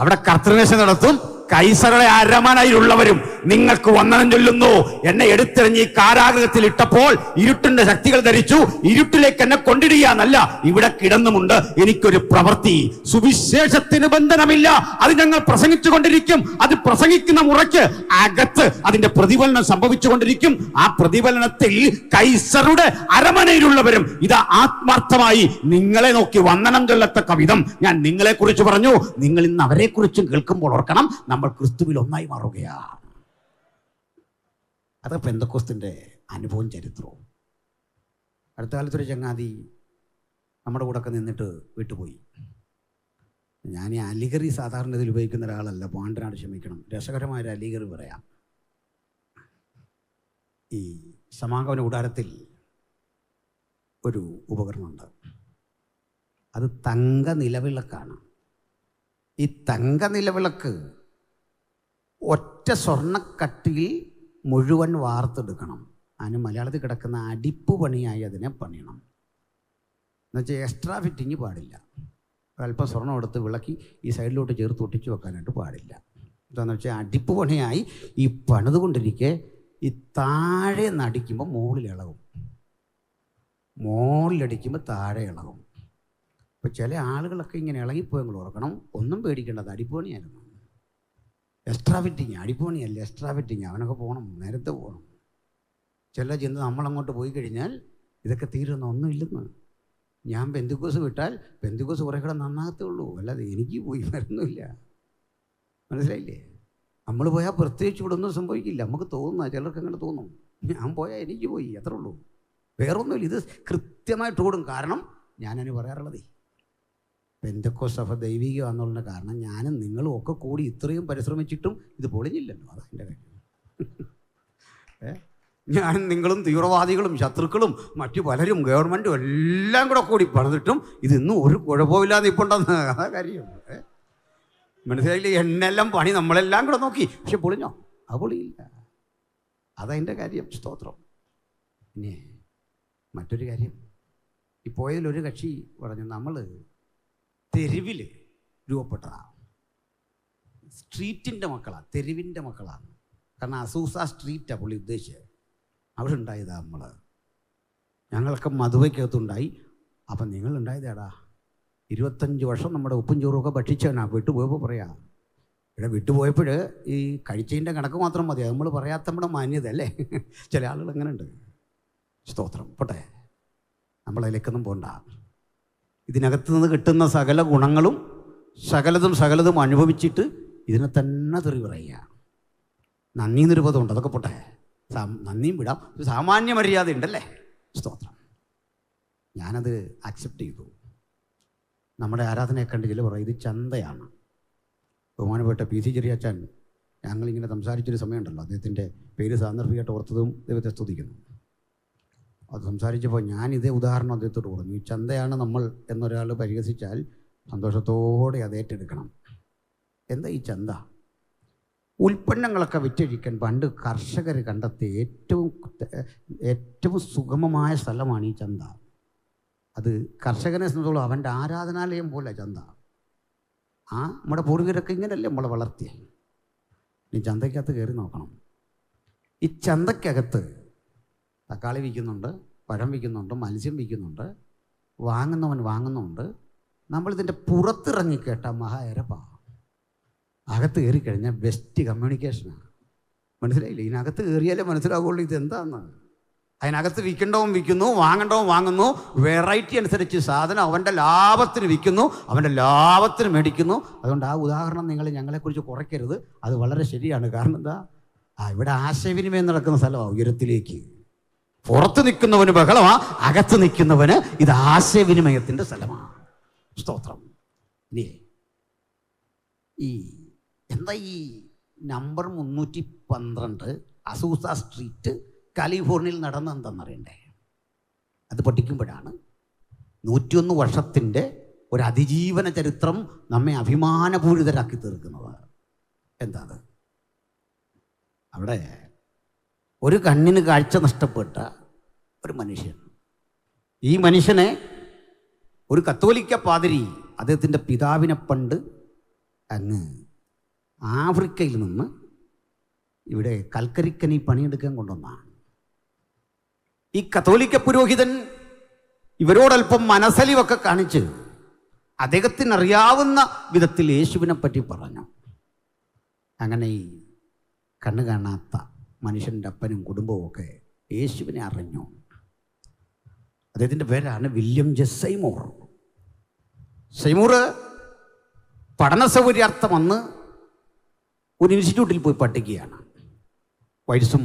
അവിടെ കർത്തൃമേശ നടത്തും. കൈസറുടെ അരമനയിലുള്ളവരും നിങ്ങൾക്ക് വന്ദനം ചൊല്ലുന്നു. എന്നെ എടുത്തെറിഞ്ഞ് ഈ കാരാഗൃഹത്തിൽ ഇട്ടപ്പോൾ ഇരുട്ടിന്റെ ശക്തികൾ ധരിച്ചു, ഇരുട്ടിലേക്ക് എന്നെ കൊണ്ടിടുകയെന്നല്ല, ഇവിടെ കിടന്നുമുണ്ട് എനിക്കൊരു പ്രവൃത്തി. സുവിശേഷത്തിന് ബന്ധനമില്ല, അത് ഞങ്ങൾ പ്രസംഗിച്ചു കൊണ്ടിരിക്കും. അത് പ്രസംഗിക്കുന്ന മുറയ്ക്ക് അകത്ത് അതിന്റെ പ്രതിഫലനം സംഭവിച്ചുകൊണ്ടിരിക്കും. ആ പ്രതിഫലനത്തിൽ കൈസറുടെ അരമനയിലുള്ളവരും ഇതാ ആത്മാർത്ഥമായി നിങ്ങളെ നോക്കി വന്ദനം ചൊല്ലത്തക്ക വിധം ഞാൻ നിങ്ങളെ കുറിച്ച് പറഞ്ഞു. നിങ്ങൾ ഇന്ന് അവരെ കുറിച്ചും കേൾക്കുമ്പോൾ ഓർക്കണം, നമ്മൾ ക്രിസ്തുവിൽ ഒന്നായി മാറുകയാണ്. അത് പെന്തക്കോസ്തിൻ്റെ അനുഭവം, ചരിത്രവും. അടുത്ത കാലത്തൊരു ചങ്ങാതി നമ്മുടെ കൂടെയൊക്കെ നിന്നിട്ട് വിട്ടുപോയി. ഞാൻ ഈ അലിഗറി സാധാരണ ഇതിൽ ഉപയോഗിക്കുന്ന ഒരാളല്ല, പാണ്ടനാട് ക്ഷമിക്കണം. രസകരമായൊരു അലിഗറി പറയാം. ഈ സമാഗമന കൂടാരത്തിൽ ഒരു ഉപകരണമുണ്ട്, അത് തങ്ക നിലവിളക്കാണ്. ഈ തങ്ക നിലവിളക്ക് ഒറ്റ സ്വർണ്ണക്കട്ടിയിൽ മുഴുവൻ വാർത്തെടുക്കണം. അതിന് മലയാളത്തിൽ കിടക്കുന്ന അടിപ്പ് പണിയായി അതിനെ പണിയണം. എന്നുവെച്ചാൽ എക്സ്ട്രാ ഫിറ്റിങ് പാടില്ല. അല്പം സ്വർണ്ണം എടുത്ത് വിളക്കി ഈ സൈഡിലോട്ട് ചേർത്ത് ഒട്ടിച്ച് വെക്കാനായിട്ട് പാടില്ല. എന്താണെന്ന് വെച്ചാൽ അടിപ്പ് പണിയായി ഈ പണിതുകൊണ്ടിരിക്കെ ഈ താഴെ നടിക്കുമ്പോൾ മുകളിൽ ഇളകും, മുകളിലടിക്കുമ്പോൾ താഴെ ഇളകും. അപ്പോൾ ചില ആളുകളൊക്കെ ഇങ്ങനെ ഇളകിപ്പോയെങ്കിൽ ഓർക്കണം, ഒന്നും പേടിക്കേണ്ടത്, അടിപ്പണിയായിരുന്നു. എക്സ്ട്രാ ഫിറ്റിങ്, അടിപ്പണിയല്ല, എക്സ്ട്രാ ഫിറ്റിങ്. അവനൊക്കെ പോകണം, നേരത്തെ പോകണം. ചില ചെന്ന് നമ്മളങ്ങോട്ട് പോയി കഴിഞ്ഞാൽ ഇതൊക്കെ തീരുന്ന ഒന്നുമില്ലെന്ന്. ഞാൻ പെന്തിക്കോസ് വിട്ടാൽ പെന്തിക്കോസ് കുറേ കൂടെ നന്നാകത്തേ ഉള്ളൂ, അല്ലാതെ എനിക്ക് പോയി വരുന്നില്ല. മനസ്സിലായില്ലേ? നമ്മൾ പോയാൽ പ്രത്യേകിച്ച് ഇവിടെ ഒന്നും സംഭവിക്കില്ല. നമുക്ക് തോന്നുക, ചിലർക്ക് അങ്ങനെ തോന്നും, ഞാൻ പോയാൽ എനിക്ക് പോയി, അത്രേ ഉള്ളൂ, വേറൊന്നുമില്ല. ഇത് കൃത്യമായിട്ട് ഓടും. കാരണം ഞാനതിന് പറയാറുള്ളത്, പെന്തക്കോസ്ത് സഭ ദൈവികമാണെന്നുള്ള കാരണം ഞാനും നിങ്ങളും ഒക്കെ കൂടി ഇത്രയും പരിശ്രമിച്ചിട്ടും ഇത് പൊളിഞ്ഞില്ലല്ലോ. അതതിൻ്റെ കാര്യം. ഞാനും നിങ്ങളും തീവ്രവാദികളും ശത്രുക്കളും മറ്റു പലരും ഗവൺമെൻറ്റും എല്ലാം കൂടി പണിതിട്ടും ഇതിന്നും ഒരു കുഴപ്പമില്ലാതെ ഇപ്പോൾ ഉണ്ടെന്ന്. അതാ കാര്യം. മനസ്സിലായില്ലേ? എന്നെല്ലാം പണി നമ്മളെല്ലാം കൂടെ നോക്കി, പക്ഷെ പൊളിഞ്ഞോ? അത് പൊളിയില്ല. അതതിൻ്റെ കാര്യം. സ്തോത്രം. പിന്നെ മറ്റൊരു കാര്യം, ഈ പോയതിലൊരു കക്ഷി പറഞ്ഞു, നമ്മൾ തെരുവിൽ രൂപപ്പെട്ടതാണ്, സ്ട്രീറ്റിൻ്റെ മക്കളാണ്, തെരുവിൻ്റെ മക്കളാണ്. കാരണം അസൂസ സ്ട്രീറ്റാണ് പുള്ളി ഉദ്ദേശിച്ചത്. അവിടെ ഉണ്ടായതാണ് നമ്മൾ. ഞങ്ങളൊക്കെ മധുവയ്ക്കകത്തുണ്ടായി. അപ്പം നിങ്ങളുണ്ടായതേടാ 25 വർഷം നമ്മുടെ ഉപ്പും ചോറുമൊക്കെ ഭക്ഷിച്ചവനാ. വിട്ടുപോയപ്പോൾ പറയാം, ഇവിടെ വിട്ടുപോയപ്പോൾ ഈ കഴിച്ചതിൻ്റെ കണക്ക് മാത്രം മതി, നമ്മൾ പറയാത്ത നമ്മുടെ മാന്യത അല്ലേ. ചില ആളുകൾ അങ്ങനെ ഉണ്ട്. സ്തോത്രം. പോട്ടെ, നമ്മളതിലേക്കൊന്നും പോകണ്ട. ഇതിനകത്ത് നിന്ന് കിട്ടുന്ന സകല ഗുണങ്ങളും സകലതും അനുഭവിച്ചിട്ട് ഇതിനെ തന്നെ തെറി പറയുക. നന്ദി നിരുപതമുണ്ട്, അതൊക്കെ പോട്ടെ, നന്ദിയും വിടാം. സാമാന്യ മര്യാദ ഉണ്ടല്ലേ. സ്തോത്രം. ഞാനത് അക്സെപ്റ്റ് ചെയ്തു. നമ്മുടെ ആരാധനയെ കണ്ട് ചില പറയും ഇത് ചന്തയാണ്. ബഹുമാനപ്പെട്ട PC ചെറിയാച്ചാൻ ഞങ്ങളിങ്ങനെ സംസാരിച്ചൊരു സമയമുണ്ടല്ലോ, അദ്ദേഹത്തിൻ്റെ പേര് സാന്ദർഭികമായിട്ട് ഓർത്തതും ദൈവത്തെ സ്തുതിക്കുന്നു. അത് സംസാരിച്ചപ്പോൾ ഞാൻ ഇതേ ഉദാഹരണം അദ്ദേഹത്തോട് പറഞ്ഞു. ഈ ചന്തയാണ് നമ്മൾ എന്നൊരാൾ പരിഹസിച്ചാൽ സന്തോഷത്തോടെ അത് ഏറ്റെടുക്കണം. എന്താ ഈ ചന്ത? ഉൽപ്പന്നങ്ങളൊക്കെ വിറ്റഴിക്കാൻ പണ്ട് കർഷകർ കണ്ടെത്തിയ ഏറ്റവും സുഗമമായ സ്ഥലമാണ് ഈ ചന്ത. അത് കർഷകനെ സംബന്ധിച്ചോളം അവൻ്റെ ആരാധനാലയം പോലെ ചന്ത. നമ്മുടെ പൂർവികരൊക്കെ ഇങ്ങനെയല്ലേ നമ്മളെ വളർത്തിയ. ഈ ചന്തയ്ക്കകത്ത് കയറി നോക്കണം. ഈ ചന്തയ്ക്കകത്ത് തക്കാളി വിൽക്കുന്നുണ്ട്, പഴം വിൽക്കുന്നുണ്ട്, മത്സ്യം വിൽക്കുന്നുണ്ട്, വാങ്ങുന്നവൻ വാങ്ങുന്നുണ്ട്. നമ്മളിതിൻ്റെ പുറത്തിറങ്ങി കേട്ട മഹായരപ്പാ. അകത്ത് കയറി കഴിഞ്ഞാൽ ബെസ്റ്റ് കമ്മ്യൂണിക്കേഷനാണ്. മനസ്സിലായില്ലേ? ഇതിനകത്ത് കയറിയാലേ മനസ്സിലാവുള്ളൂ ഇതെന്താന്ന്. അതിനകത്ത് വിൽക്കേണ്ടവൻ വിൽക്കുന്നു, വാങ്ങേണ്ടവൻ വാങ്ങുന്നു. വെറൈറ്റി അനുസരിച്ച് സാധനം അവൻ്റെ ലാഭത്തിന് വിൽക്കുന്നു, അവൻ്റെ ലാഭത്തിന് മേടിക്കുന്നു. അതുകൊണ്ട് ആ ഉദാഹരണം നിങ്ങൾ ഞങ്ങളെക്കുറിച്ച് കുറയ്ക്കരുത്. അത് വളരെ ശരിയാണ്. കാരണം എന്താ, ഇവിടെ ആശയവിനിമയം നടക്കുന്ന സ്ഥലമാണ്. ഉയരത്തിലേക്ക് പുറത്ത് നിൽക്കുന്നവന് ബഹളമാ, അകത്ത് നിൽക്കുന്നവന് ഇത് ആശയവിനിമയത്തിൻ്റെ സ്ഥലമാണ്. സ്തോത്രം. ഇനി എന്താ ഈ നമ്പർ 312 അസൂസ സ്ട്രീറ്റ് കാലിഫോർണിയയിൽ നടന്ന എന്താണെന്നറിയണ്ടേ? അത് പഠിക്കുമ്പോഴാണ് 101 വർഷത്തിൻ്റെ ഒരു അതിജീവന ചരിത്രം നമ്മെ അഭിമാനപൂരിതരാക്കി തീർക്കുന്നത്. എന്താ അത്? അവിടെ ഒരു കണ്ണിന് കാഴ്ച നഷ്ടപ്പെട്ട ഒരു മനുഷ്യൻ. ഈ മനുഷ്യനെ ഒരു കത്തോലിക്ക പാതിരി അദ്ദേഹത്തിൻ്റെ പിതാവിനെ പണ്ട് അങ്ങ് ആഫ്രിക്കയിൽ നിന്ന് ഇവിടെ കൽക്കരിക്കനി പണിയെടുക്കാൻ കൊണ്ടുവന്നാണ്. ഈ കത്തോലിക്ക പുരോഹിതൻ ഇവരോടൽപ്പം മനസ്സലിവൊക്കെ കാണിച്ച് അദ്ദേഹത്തിനറിയാവുന്ന വിധത്തിൽ യേശുവിനെ പറ്റി പറഞ്ഞു. അങ്ങനെ ഈ കണ്ണു കാണാത്ത മനുഷ്യൻ്റെ അപ്പനും കുടുംബവും ഒക്കെ യേശുവിനെ അറിഞ്ഞു. അദ്ദേഹത്തിൻ്റെ പേരാണ് വില്യം ജെ സൈമൂർ. സൈമൂർ പഠന സൗകര്യാർത്ഥം വന്ന് ഒരു ഇൻസ്റ്റിറ്റ്യൂട്ടിൽ പോയി പഠിക്കുകയാണ്. വൈറ്റ്സും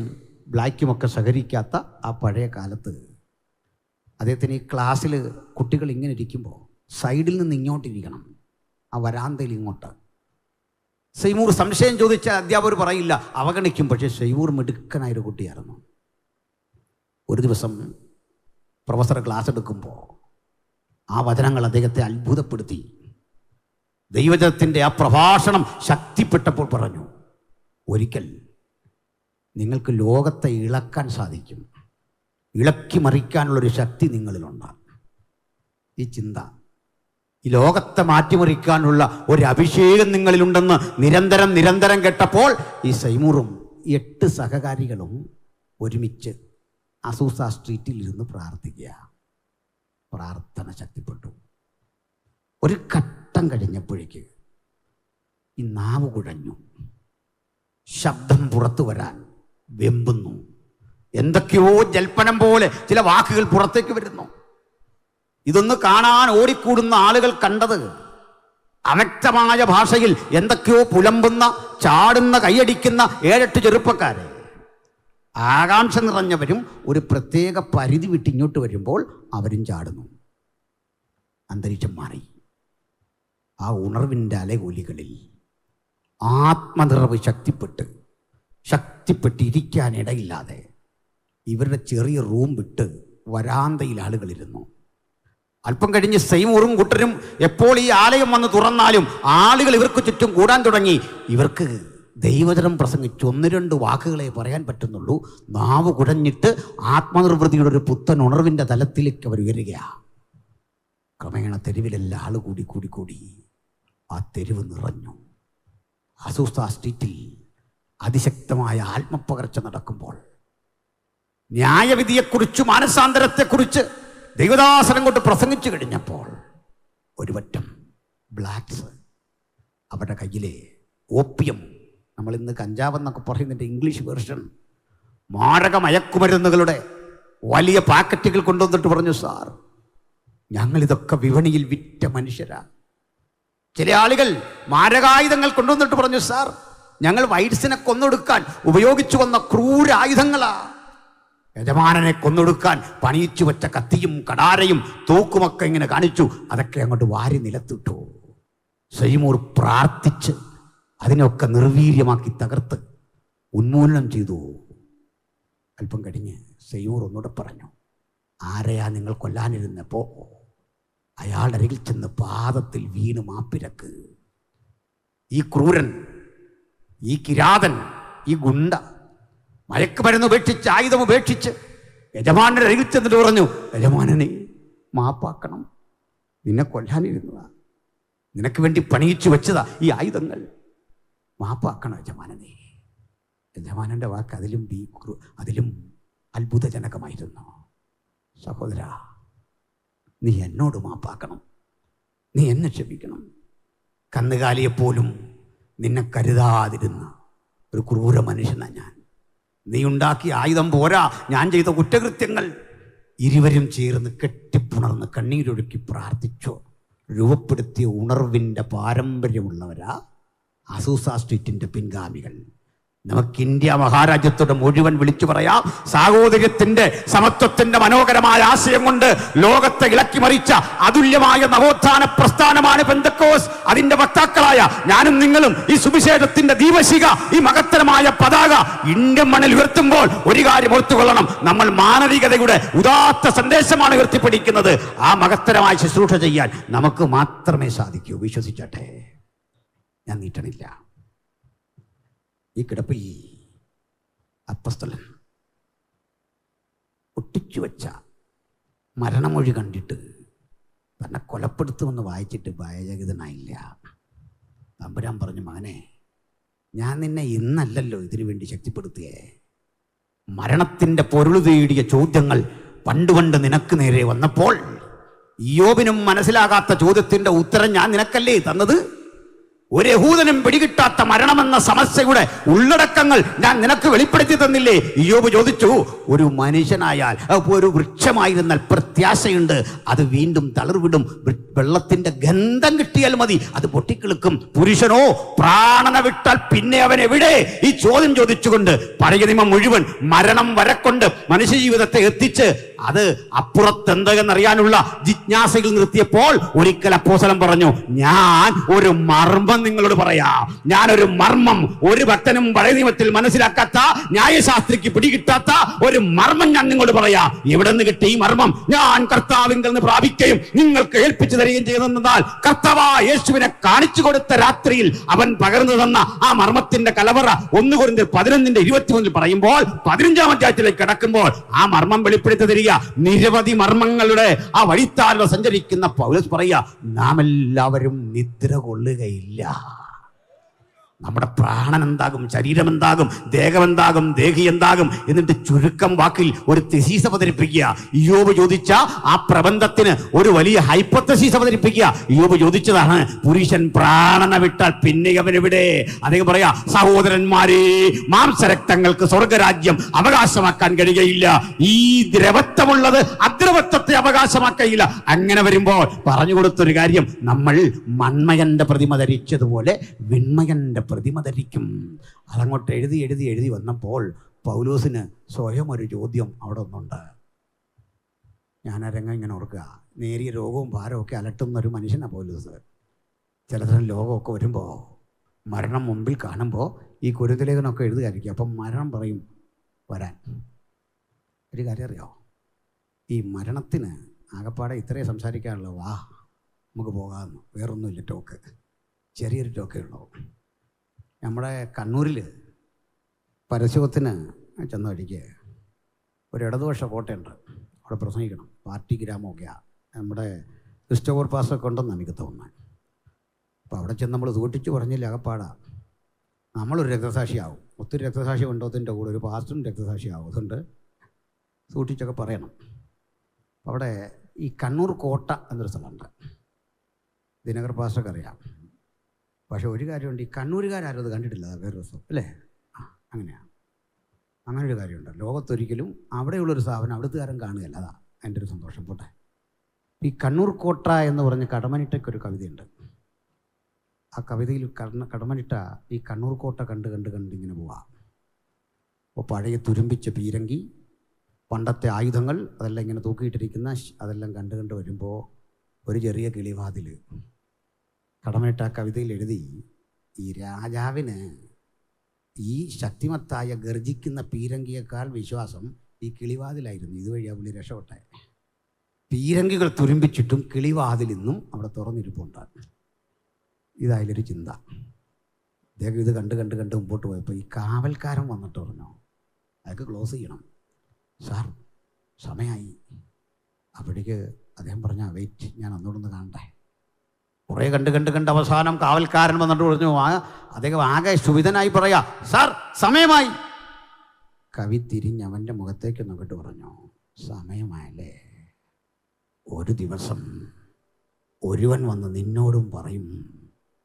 ബ്ലാക്കുമൊക്കെ സഹകരിക്കാത്ത ആ പഴയ കാലത്ത് അദ്ദേഹത്തിന് ഈ ക്ലാസ്സിൽ കുട്ടികൾ ഇങ്ങനെ ഇരിക്കുമ്പോൾ സൈഡിൽ നിന്ന് ഇങ്ങോട്ടിരിക്കണം, ആ വരാന്തയിൽ ഇങ്ങോട്ട്. സൈമൂർ സംശയം ചോദിച്ചാൽ അധ്യാപകർ പറയില്ല, അവഗണിക്കും. പക്ഷേ സൈമൂർ മിടുക്കനായൊരു കുട്ടിയായിരുന്നു. ഒരു ദിവസം പ്രൊഫസർ ക്ലാസ് എടുക്കുമ്പോൾ ആ വചനങ്ങൾ അദ്ദേഹത്തെ അത്ഭുതപ്പെടുത്തി. ദൈവജനത്തിൻ്റെ ആ പ്രഭാഷണം ശക്തിപ്പെട്ടപ്പോൾ പറഞ്ഞു, ഒരിക്കൽ നിങ്ങൾക്ക് ലോകത്തെ ഇളക്കാൻ സാധിക്കും, ഇളക്കി മറിക്കാനുള്ളൊരു ശക്തി നിങ്ങളിലുണ്ട്. ഈ ചിന്ത, ഈ ലോകത്തെ മാറ്റിമറിക്കാനുള്ള ഒരു അഭിഷേകം നിങ്ങളിലുണ്ടെന്ന് നിരന്തരം കേട്ടപ്പോൾ ഈ സൈമൂറും 8 സഹകാരികളും ഒരുമിച്ച് അസൂസ സ്ട്രീറ്റിൽ ഇരുന്ന് പ്രാർത്ഥിക്കുക. പ്രാർത്ഥന ശക്തിപ്പെട്ടു. ഒരു ഘട്ടം കഴിഞ്ഞപ്പോഴേക്ക് ഈ നാവ് കുഴഞ്ഞു, ശബ്ദം പുറത്തു വരാൻ വെമ്പുന്നു. എന്തൊക്കെയോ ജൽപ്പനം പോലെ ചില വാക്കുകൾ പുറത്തേക്ക് വരുന്നു. ഇതൊന്ന് കാണാൻ ഓടിക്കൂടുന്ന ആളുകൾ കണ്ടത് അവ്യക്തമായ ഭാഷയിൽ എന്തൊക്കെയോ പുലമ്പുന്ന, ചാടുന്ന, കൈയടിക്കുന്ന 7-8 ചെറുപ്പക്കാരെ. ആകാംക്ഷ നിറഞ്ഞവരും ഒരു പ്രത്യേക പരിധി വിട്ട് ഇങ്ങോട്ട് വരുമ്പോൾ അവരും ചാടുന്നു. അന്തരീക്ഷം മാറി. ആ ഉണർവിൻ്റെ അലകൂലികളിൽ ആത്മനിറവ് ശക്തിപ്പെട്ടിരിക്കാനിടയില്ലാതെ ഇവരുടെ ചെറിയ റൂം വിട്ട് വരാന്തയിൽ ആളുകളിരുന്നു. അല്പം കഴിഞ്ഞ് സൈമൂറും കൂട്ടരും എപ്പോൾ ഈ ആലയം വന്ന് തുറന്നാലും ആളുകൾ ഇവർക്ക് ചുറ്റും കൂടാൻ തുടങ്ങി. ഇവർക്ക് ദൈവചനം പ്രസംഗിച്ച് 1-2 വാക്കുകളെ പറയാൻ പറ്റുന്നുള്ളൂ. നാവ് കുഴഞ്ഞിട്ട് ആത്മനിർവൃതിയുടെ ഒരു പുത്തൻ ഉണർവിൻ്റെ തലത്തിലേക്ക് അവർ ഉയരുകയാണ്. ക്രമേണ തെരുവിലെല്ലാം ആൾ കൂടി ആ തെരുവ് നിറഞ്ഞു. അസൂസ സ്ട്രീറ്റിൽ അതിശക്തമായ ആത്മപകർച്ച നടക്കുമ്പോൾ ന്യായവിധിയെക്കുറിച്ച്, മാനസാന്തരത്തെക്കുറിച്ച് ദൈവദാസനം കൊണ്ട് പ്രസംഗിച്ചു കഴിഞ്ഞപ്പോൾ ഒരു പറ്റം ബ്ലാക്ക്സ് അവരുടെ കയ്യിലെ ഓപ്പിയം, നമ്മളിന്ന് കഞ്ചാവെന്നൊക്കെ പറയുന്നതിൻ്റെ ഇംഗ്ലീഷ് വേർഷൻ, മാരക മയക്കുമരുന്നുകളുടെ വലിയ പാക്കറ്റുകൾ കൊണ്ടുവന്നിട്ട് പറഞ്ഞു, സാർ ഞങ്ങളിതൊക്കെ വിപണിയിൽ വിറ്റ മനുഷ്യരാ. ചില ആളുകൾ മാരകായുധങ്ങൾ കൊണ്ടുവന്നിട്ട് പറഞ്ഞു, സാർ ഞങ്ങൾ വൈറ്റ്സിനെ കൊന്നൊടുക്കാൻ ഉപയോഗിച്ചു വന്ന ക്രൂരായുധങ്ങളാ. യജമാനനെ കൊന്നൊടുക്കാൻ പണിയിച്ചു വെച്ച കത്തിയും കടാരയും തോക്കുമൊക്കെ ഇങ്ങനെ കാണിച്ചു. അതൊക്കെ അങ്ങോട്ട് വാരി നിലത്തിട്ടു. സൈമൂർ പ്രാർത്ഥിച്ച് അതിനൊക്കെ നിർവീര്യമാക്കി തകർത്ത് ഉന്മൂലനം ചെയ്തു. അല്പം കഴിഞ്ഞ് സൈമൂർ ഒന്നുകൂടെ പറഞ്ഞു, ആരെയാ നിങ്ങൾ കൊല്ലാനിരുന്നപ്പോൾ അയാളുടെ അരികിൽ ചെന്ന് പാദത്തിൽ വീണ് മാപ്പിരക്ക്. ഈ ക്രൂരൻ, ഈ കിരാതൻ, ഈ ഗുണ്ട മയക്കുമരുന്ന് ഉപേക്ഷിച്ച്, ആയുധം ഉപേക്ഷിച്ച് യജമാനന്റെ അരികിൽ ചെന്നിട്ട് പറഞ്ഞു, യജമാനനെ മാപ്പാക്കണം, നിന്നെ കൊല്ലാനിരുന്നതാ, നിനക്ക് വേണ്ടി പണിയിച്ചു വെച്ചതാ ഈ ആയുധങ്ങൾ, മാപ്പാക്കണം യജമാനനെ. യജമാനന്റെ വാക്ക് അതിലും അത്ഭുതജനകമായിരുന്നു. സഹോദരാ, നീ എന്നോട് മാപ്പാക്കണം, നീ എന്നെ ക്ഷമിക്കണം. കന്നുകാലിയെപ്പോലും നിന്നെ കരുതാതിരുന്ന ഒരു ക്രൂര മനുഷ്യനാണ് ഞാൻ. നീ ഉണ്ടാക്കിയ ആയുധം പോരാ, ഞാൻ ചെയ്ത കുറ്റകൃത്യങ്ങൾ. ഇരുവരും ചേർന്ന് കെട്ടിപ്പുണർന്ന് കണ്ണീരൊഴുക്കി പ്രാർത്ഥിച്ചു. രൂപപ്പെടുത്തിയ ഉണർവിൻ്റെ പാരമ്പര്യമുള്ളവരാ അസൂസ സ്ട്രീറ്റിൻ്റെ പിൻഗാമികൾ. നമുക്ക് ഇന്ത്യ മഹാരാജ്യത്തോട് മുഴുവൻ വിളിച്ചു പറയാം, സാഹോദര്യത്തിന്റെ സമത്വത്തിന്റെ മനോഹരമായ ആശയം കൊണ്ട് ലോകത്തെ ഇളക്കി മറിച്ച അതുല്യമായ നവോത്ഥാന പ്രസ്ഥാനമാണ് പെന്തക്കോസ്. അതിന്റെ വക്താക്കളായ ഞാനും നിങ്ങളും ഈ സുവിശേഷത്തിന്റെ ദീപശിഖ, ഈ മഹത്തരമായ പതാക ഇന്ത്യൻ മണ്ണിൽ ഉയർത്തുമ്പോൾ ഒരു കാര്യം ഓർത്തുകൊള്ളണം, നമ്മൾ മാനവികതയുടെ ഉദാത്ത സന്ദേശമാണ് ഉയർത്തിപ്പിടിക്കുന്നത്. ആ മഹത്തരമായ ശുശ്രൂഷ ചെയ്യാൻ നമുക്ക് മാത്രമേ സാധിക്കൂ. വിശ്വസിച്ചട്ടെ, ഞാൻ നീട്ടണില്ല. ഈ കിടപ്പിൽ അപ്പസ്തലൻ ഒട്ടിച്ചു വെച്ച മരണമൊഴി കണ്ടിട്ട് തന്നെ കൊലപ്പെടുത്തുമെന്ന് വായിച്ചിട്ട് ഭയചകിതനായില്ല. തമ്പുരാൻ പറഞ്ഞു, മകനെ, ഞാൻ നിന്നെ ഇന്നല്ലല്ലോ ഇതിനു വേണ്ടി ശക്തിപ്പെടുത്തിയേ. മരണത്തിൻ്റെ പൊരുൾ തേടിയ ചോദ്യങ്ങൾ പണ്ട് നിനക്ക് നേരെ വന്നപ്പോൾ യോബിനും മനസ്സിലാകാത്ത ചോദ്യത്തിൻ്റെ ഉത്തരം ഞാൻ നിനക്കല്ലേ തന്നത്? ഒരു യഹൂദനും പിടികിട്ടാത്ത മരണമെന്ന സമസ്യയുടെ ഉള്ളടക്കങ്ങൾ ഞാൻ നിനക്ക് വെളിപ്പെടുത്തി തന്നില്ലേ? ഇയ്യോബ് ചോദിച്ചു, ഒരു മനുഷ്യനായാൽ ഒരു വൃക്ഷമായിരുന്നാൽ പ്രത്യാശയുണ്ട്, അത് വീണ്ടും തളർവിടും. വെള്ളത്തിന്റെ ഗന്ധം കിട്ടിയാൽ മതി, അത് പൊട്ടിക്കിളുക്കും. പുരുഷനോ പ്രാണനെ വിട്ടാൽ പിന്നെ അവൻ എവിടെ? ഈ ചോദ്യം ചോദിച്ചുകൊണ്ട് പഴയ നിയമം മുഴുവൻ മരണം വരെക്കൊണ്ട് മനുഷ്യജീവിതത്തെ എത്തിച്ച് അത് അപ്പുറത്തെന്തെന്നറിയാനുള്ള ജിജ്ഞാസയിൽ നിർത്തിയപ്പോൾ ഒരിക്കൽ അപ്പോസ്തലൻ പറഞ്ഞു, ഞാൻ ഒരു മർമ്മം നിങ്ങളോട് പറയാം. ഞാനൊരു മർമ്മം, ഒരു ഭക്തനും പഴയ നിയമത്തിൽ മനസ്സിലാക്കാത്ത, ന്യായശാസ്ത്രിക്ക് പിടികിട്ടാത്ത ഒരു മർമ്മം ഞാൻ നിങ്ങളോട് പറയാം. എവിടെ നിന്ന് കിട്ടി ഈ മർമ്മം? ഞാൻ കർത്താവിങ്കിൽ നിന്ന് പ്രാപിക്കുകയും നിങ്ങൾക്ക് ഏൽപ്പിച്ചു തരികയും ചെയ്തെന്നാൽ കർത്താവായ യേശുവിനെ കാണിച്ചു കൊടുത്ത രാത്രിയിൽ അവൻ പകർന്നു തന്ന ആ മർമ്മത്തിന്റെ കലവറ 1 കൊരിന്ത്യർ 11:21 പറയുമ്പോൾ 15-ാം അധ്യായത്തിലേക്ക് കടക്കുമ്പോൾ ആ മർമ്മം വെളിപ്പെടുത്തി തരിക. നിരവധി മർമ്മങ്ങളുടെ ആ വഴിത്താല സഞ്ചരിക്കുന്ന പൗലോസ് പറയുക, നാം എല്ലാവരും നിദ്ര കൊള്ളുകയില്ല. നമ്മുടെ പ്രാണൻ എന്താകും, ശരീരം എന്താകും, ദേഹം എന്താകും, ദേഹി എന്താകും എന്നിട്ട് ചുരുക്കം വാക്കിൽ ഒരു തെസീസ് അവതരിപ്പിക്കുക. ഇയ്യോബ് ചോദിച്ച ആ പ്രബന്ധത്തിന് ഒരു വലിയ ഹൈപ്പോത്തസീസ് അവതരിപ്പിക്കുക. ഇയ്യോബ് ചോദിച്ചതാണ്, പുരുഷൻ പ്രാണനെ വിട്ടാൽ പിന്നെ അവനെവിടെ? അദ്ദേഹം പറയാ, സഹോദരന്മാരെ, മാംസരക്തങ്ങൾക്ക് സ്വർഗരാജ്യം അവകാശമാക്കാൻ കഴിയുകയില്ല. ഈ ദ്രവത്വമുള്ളത് അദ്രവത്വത്തെ അവകാശമാക്കയില്ല. അങ്ങനെ വരുമ്പോൾ പറഞ്ഞു കൊടുത്തൊരു കാര്യം, നമ്മൾ മൺമയന്റെ പ്രതിമ ധരിച്ചതുപോലെ വിൺമയന്റെ പ്രതിമ ധരിക്കും. അതങ്ങോട്ട് എഴുതി വന്നപ്പോൾ പൗലോസിന് സ്വയം ഒരു ചോദ്യം അവിടെ ഒന്നുണ്ട്. ഞാൻ ആ രംഗം ഇങ്ങനെ ഓർക്കുക. നേരിയ രോഗവും ഭാരവും ഒക്കെ അലട്ടുന്ന ഒരു മനുഷ്യനാണ് പൗലോസ്. ചിലതരം ലോകമൊക്കെ വരുമ്പോൾ, മരണം മുമ്പിൽ കാണുമ്പോൾ ഈ കുരുന്തലേഖനമൊക്കെ എഴുതുകയായിരിക്കും. അപ്പം മരണം പറയും വരാൻ. ഒരു കാര്യം അറിയോ, ഈ മരണത്തിന് ആകപ്പാടെ ഇത്രയും സംസാരിക്കാനുള്ളൂ. വാ നമുക്ക് പോകാമെന്ന്, വേറൊന്നുമില്ല. ടോക്ക്, ചെറിയൊരു ടോക്കേ ഉള്ളൂ. നമ്മുടെ കണ്ണൂരിൽ പരസ്യത്തിന് ചെന്ന വഴിക്ക് ഒരു ഇടതുപക്ഷ കോട്ടയുണ്ട്. അവിടെ പ്രസംഗിക്കണം, പാർട്ടി ഗ്രാമമൊക്കെയാണ്. നമ്മുടെ ക്രിസ്റ്റോഫർ പാസ്റ്റൊക്കെ ഉണ്ടെന്ന് എനിക്ക് തോന്നുന്നത്. അപ്പോൾ അവിടെ ചെന്ന് നമ്മൾ സൂക്ഷിച്ച് പറഞ്ഞില്ല, അകപ്പാടാ നമ്മളൊരു രക്തസാക്ഷിയാവും. ഒത്തിരി രക്തസാക്ഷി ഉണ്ടോത്തിൻ്റെ കൂടെ ഒരു പാസ്റ്ററും രക്തസാക്ഷിയാവും. അതുകൊണ്ട് സൂക്ഷിച്ചൊക്കെ പറയണം. അവിടെ ഈ കണ്ണൂർ കോട്ട എന്നൊരു സ്ഥലമുണ്ട്. ദിനകർ പാസ്റ്റർക്ക് അറിയാം. പക്ഷെ ഒരു കാര്യമുണ്ട്, ഈ കണ്ണൂരുകാരും അത് കണ്ടിട്ടില്ല. വേറെ ദിവസം അല്ലേ? അങ്ങനെയാണ്. അങ്ങനെ ഒരു കാര്യമുണ്ട്. ലോകത്തൊരിക്കലും അവിടെയുള്ളൊരു സ്ഥാപനം അവിടുത്തുകാരൻ കാണുകയല്ല. അതാ എൻ്റെ ഒരു സന്തോഷം. പോട്ടെ. ഈ കണ്ണൂർ കോട്ട എന്ന് പറഞ്ഞ് കടമനിട്ടയ്ക്കൊരു കവിതയുണ്ട്. ആ കവിതയിൽ കടമനിട്ട ഈ കണ്ണൂർ കോട്ട കണ്ട് ഇങ്ങനെ പോവാം. അപ്പോൾ പഴയ തുരുമ്പിച്ച പീരങ്കി, പണ്ടത്തെ ആയുധങ്ങൾ, അതെല്ലാം ഇങ്ങനെ തൂക്കിയിട്ടിരിക്കുന്ന, അതെല്ലാം കണ്ട് വരുമ്പോൾ ഒരു ചെറിയ കിളിവാതിൽ. കടമനിട്ട ആ കവിതയിൽ എഴുതി, ഈ രാജാവിന് ഈ ശക്തിമത്തായ ഗർജിക്കുന്ന പീരങ്കിയേക്കാൾ വിശ്വാസം ഈ കിളിവാതിലായിരുന്നു. ഇതുവഴിയാണ് പുള്ളി രക്ഷപ്പെട്ടെ. പീരങ്കികൾ തുരുമ്പിച്ചിട്ടും കിളിവാതിൽ ഇന്നും അവിടെ തുറന്നിരിപ്പുണ്ട്. ഇതായാലൊരു ചിന്ത. അദ്ദേഹം ഇത് കണ്ട് മുമ്പോട്ട് പോയപ്പോൾ ഈ കാവൽക്കാരൻ വന്നിട്ട് പറഞ്ഞു, അതൊക്കെ ക്ലോസ് ചെയ്യണം സാർ, സമയമായി. അപ്പോഴേക്ക് അദ്ദേഹം പറഞ്ഞ, വെയിറ്റ്, ഞാൻ ഒന്നുകൂടെ കാണണ്ടേ. കുറേ കണ്ട് അവസാനം കാവൽക്കാരൻ വന്നിട്ട് പറഞ്ഞു, അദ്ദേഹം ആകെ സുവിധനായി പറയാ, സാർ സമയമായി. കവി തിരിഞ്ഞ് അവൻ്റെ മുഖത്തേക്ക് നോക്കിയിട്ട് പറഞ്ഞു, സമയമായല്ലേ? ഒരു ദിവസം ഒരുവൻ വന്ന് നിന്നോടും പറയും